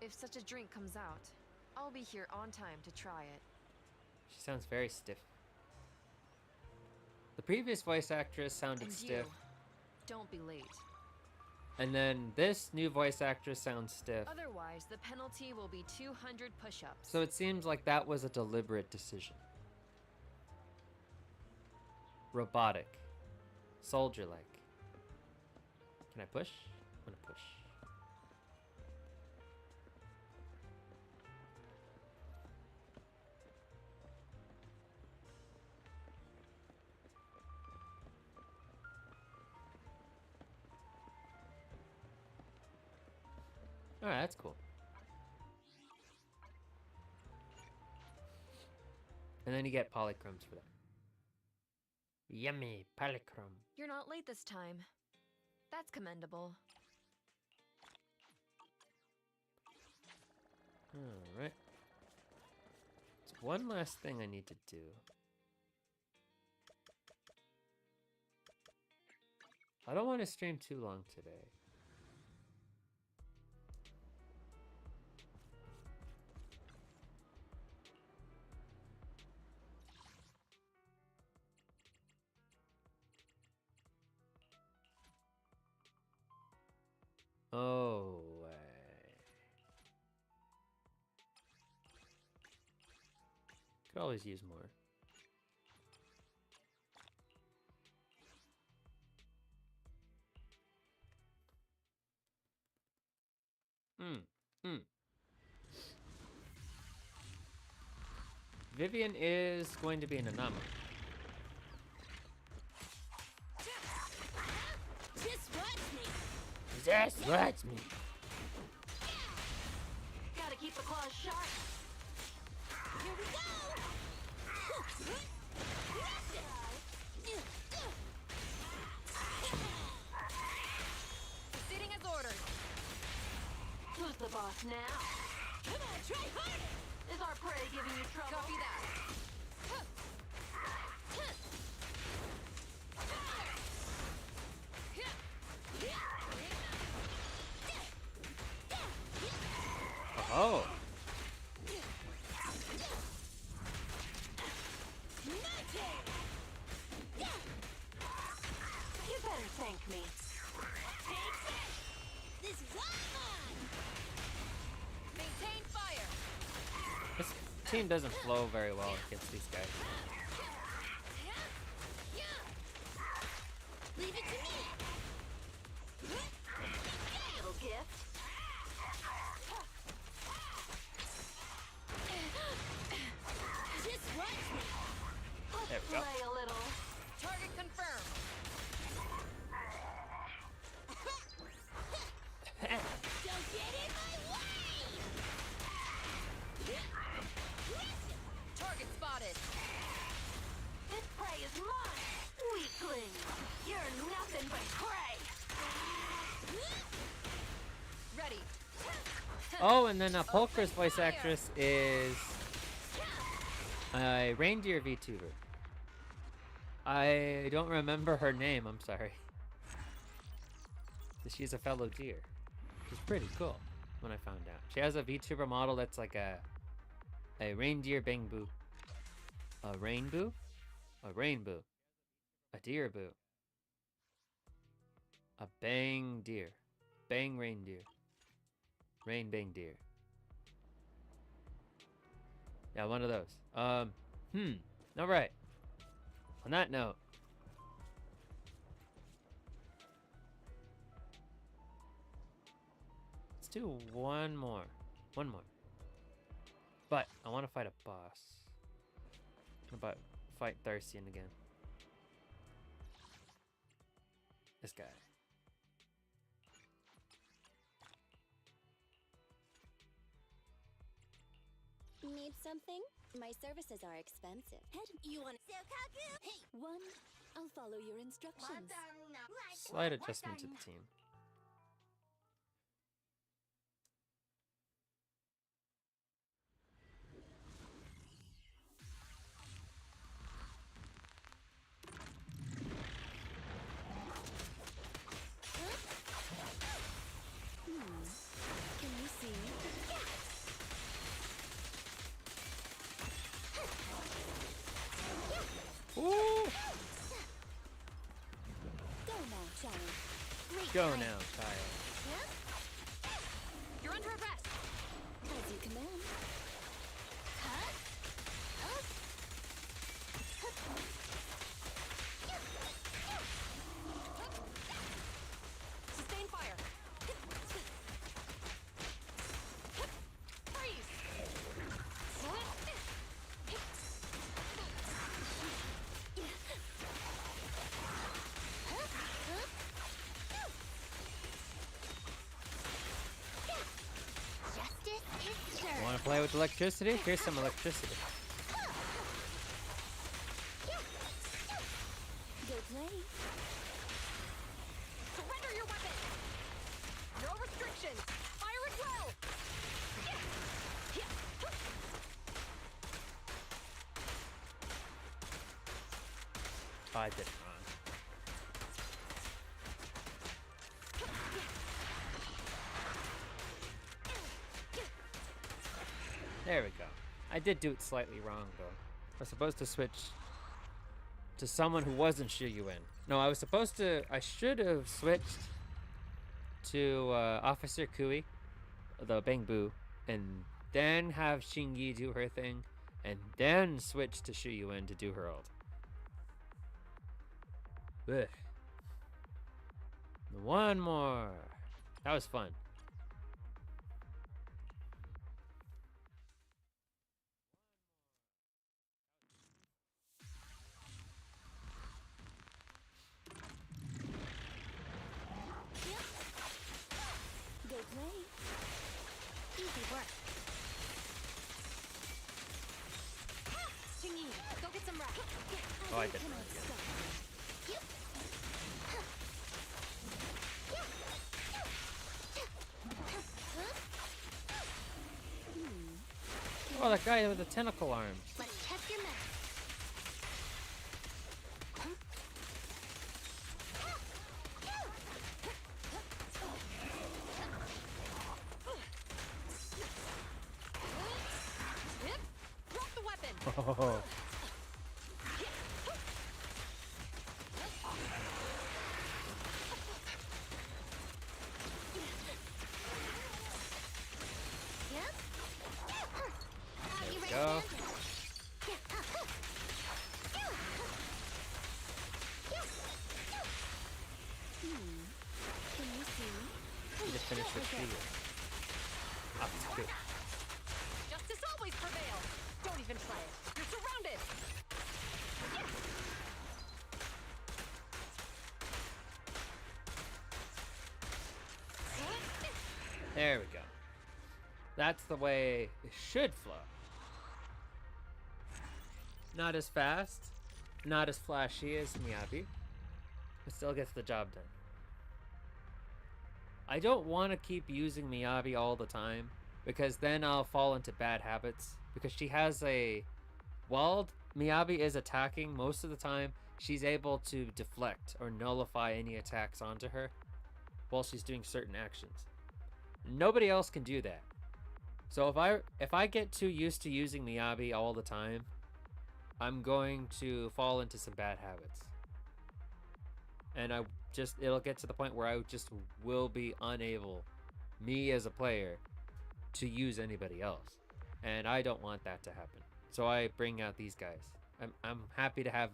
If such a drink comes out, I'll be here on time to try it. She sounds very stiff. The previous voice actress sounded And stiff. you, don't be late. And then this new voice actress sounds stiff. Otherwise, the penalty will be 200 push-ups. So it seems like that was a deliberate decision. Robotic. Soldier-like. Can I push? I'm gonna push. Alright, that's cool. And then you get polychromes for that. Yummy polychrome. You're not late this time. That's commendable. Alright. There's one last thing I need to do. I don't want to stream too long today. Oh, way. Could always use more. Vivian is going to be an anomaly. Just watch me. Just watch me. Gotta keep the claws sharp. Here we go. Proceeding as ordered. Who's the boss now? Come on, try harder. Is our prey giving you trouble? Copy that. Oh. You better thank me. This is all mine. Maintain fire. This team doesn't flow very well against these guys. Leave it to me. Little gift. Just watch me. There we go. Play a little. Target confirmed. Don't get in my way. Target spotted. This prey is mine. Weakling. You're nothing but prey. Ready. Oh, and then Polkar's voice actress is a reindeer VTuber. I don't remember her name, I'm sorry. She's a fellow Deere. She's pretty cool when I found out. She has a VTuber model that's like a reindeer bamboo. A rainbow? A rainbow. A deer boo. A bang deer. Bang reindeer. Rain bang deer. Yeah, one of those. Alright. On that note. Let's do one more. One more. But I want to fight a boss. How about fight Tharcian again? This guy. Need something? My services are expensive. You want Sokaku? Hey! One, I'll follow your instructions. Slight adjustment to the team. Can you see? Ooh! Go now, child. Go now, child. You're under arrest. As you command. Sustain fire. Freeze. Justice is served. Want to play with electricity? Here's some electricity. Go play. Surrender your weapon. No restrictions. Fire at will. Oh, I did it wrong. There we go. I did do it slightly wrong, though. I was supposed to switch to someone who wasn't Shiyuin. No, I was supposed to... I should have switched to Officer Kui, the Bangbu, and then have Xingyi do her thing, and then switch to Shiyuin to do her ult. Ugh. One more. That was fun. Go play. Easy work. Chingy, go get some rest. Oh, I did it wrong Cannot again. stop. Oh, that guy with the tentacle arms. Let's test your math. Drop the weapon. Oh. Go. Can you see? Need to finish with Shiyuin. Up to good. Justice always prevails. Don't even try it. You're surrounded. There we go. That's the way it should flow. Not as fast, not as flashy as Miyabi, but still gets the job done. I don't want to keep using Miyabi all the time, because then I'll fall into bad habits. Because she has a... While Miyabi is attacking, most of the time, she's able to deflect or nullify any attacks onto her while she's doing certain actions. Nobody else can do that. So if I get too used to using Miyabi all the time, I'm going to fall into some bad habits. And it'll get to the point where I just will be unable, me as a player, to use anybody else. And I don't want that to happen. So I bring out these guys. I'm happy to have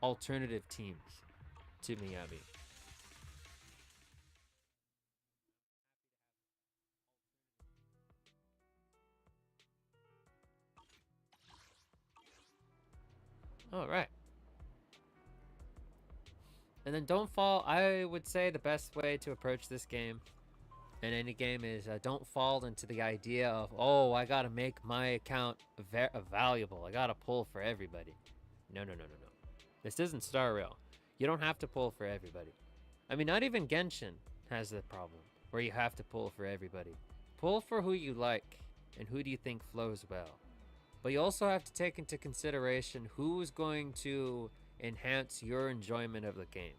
alternative teams to Miyabi. All right. And then don't fall. I would say the best way to approach this game in any game is don't fall into the idea of, oh, I gotta make my account valuable. I gotta pull for everybody. No. This isn't Star Rail. You don't have to pull for everybody. I mean, not even Genshin has the problem where you have to pull for everybody. Pull for who you like and who do you think flows well. But you also have to take into consideration who's going to enhance your enjoyment of the game.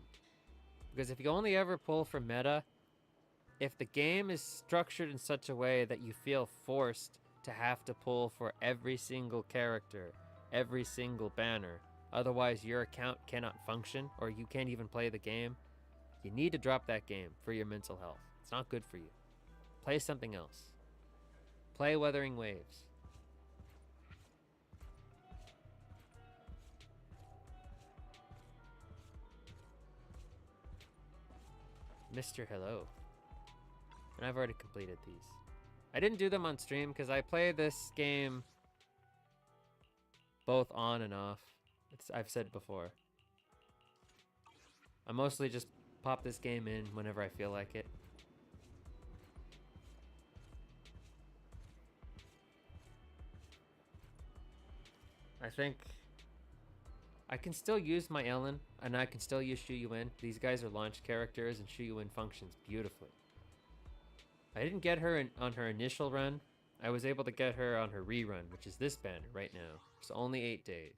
Because if you only ever pull for meta, if the game is structured in such a way that you feel forced to have to pull for every single character, every single banner, otherwise your account cannot function or you can't even play the game, you need to drop that game for your mental health. It's not good for you. Play something else. Play Wuthering Waves. Mr. Hello. And I've already completed these. I didn't do them on stream because I play this game both on and off. I've said before. I mostly just pop this game in whenever I feel like it. I think I can still use my Ellen, and I can still use Shu Yuan. These guys are launch characters, and Shu Yuan functions beautifully. I didn't get her on her initial run. I was able to get her on her rerun, which is this banner right now. It's only 8 days.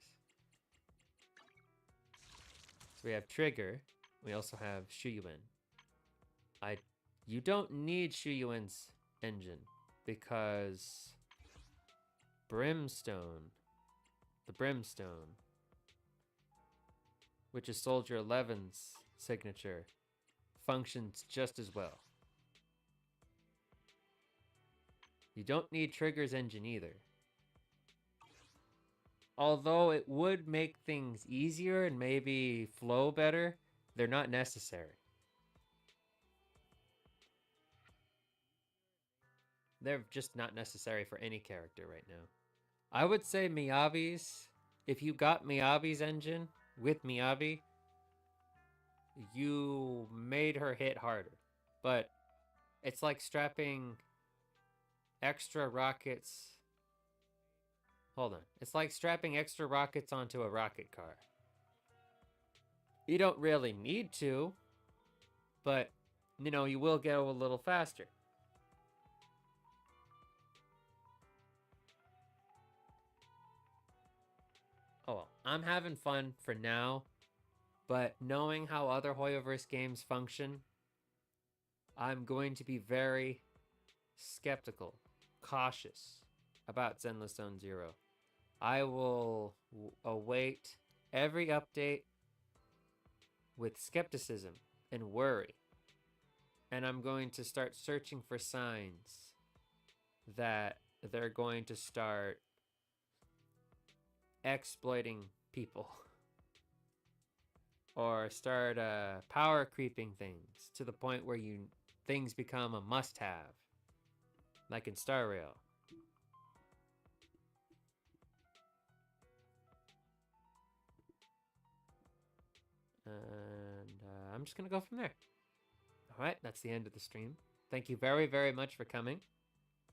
So we have Trigger. We also have Shu Yuan. You don't need Shu Yuan's engine because Brimstone, the Brimstone, which is Soldier 11's signature, functions just as well. You don't need Trigger's engine either. Although it would make things easier and maybe flow better, they're not necessary. They're just not necessary for any character right now. I would say Miyabi's, if you got Miyabi's engine with Miyabi, you made her hit harder. But it's like strapping extra rockets. Hold on. It's like strapping extra rockets onto a rocket car. You don't really need to, but, you know, you will go a little faster. Oh well, I'm having fun for now, but knowing how other Hoyoverse games function, I'm going to be very skeptical, cautious about Zenless Zone Zero. I will await every update with skepticism and worry. And I'm going to start searching for signs that they're going to start exploiting people or start power creeping things to the point where things become a must-have, like in Star Rail. And I'm just gonna go from there. All right, that's the end of the stream. Thank you very, very much for coming.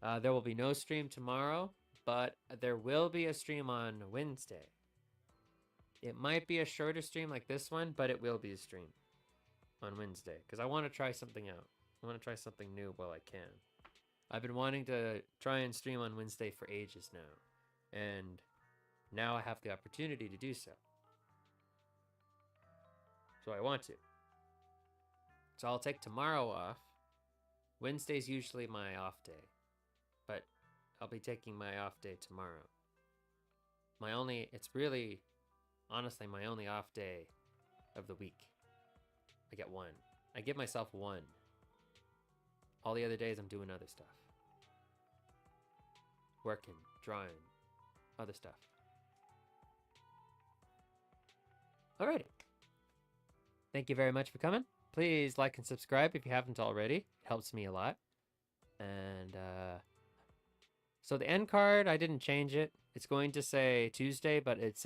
There will be no stream tomorrow, but there will be a stream on Wednesday. It might be a shorter stream like this one, but it will be a stream on Wednesday because I want to try something out. I want to try something new while I can. I've been wanting to try and stream on Wednesday for ages now, and now I have the opportunity to do so. So I want to. So I'll take tomorrow off. Wednesday's usually my off day, but I'll be taking my off day tomorrow. It's really, honestly, my only off day of the week. I get one. I give myself one. All the other days I'm doing other stuff. Working, drawing, other stuff. Alrighty. Thank you very much for coming. Please like and subscribe if you haven't already. It helps me a lot. And, so the end card, I didn't change it. It's going to say Tuesday, but it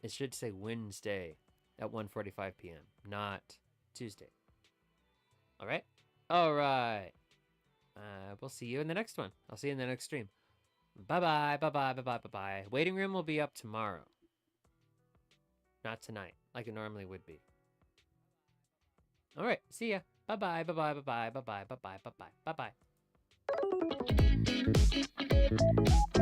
should say Wednesday at 1:45 p.m., not Tuesday. Alright? Alright. We'll see you in the next one. I'll see you in the next stream. Bye-bye, bye-bye, bye-bye, bye-bye. Waiting room will be up tomorrow. Not tonight, like it normally would be. Alright, see ya. Bye-bye, bye-bye, bye-bye, bye-bye, bye-bye, bye-bye, bye-bye.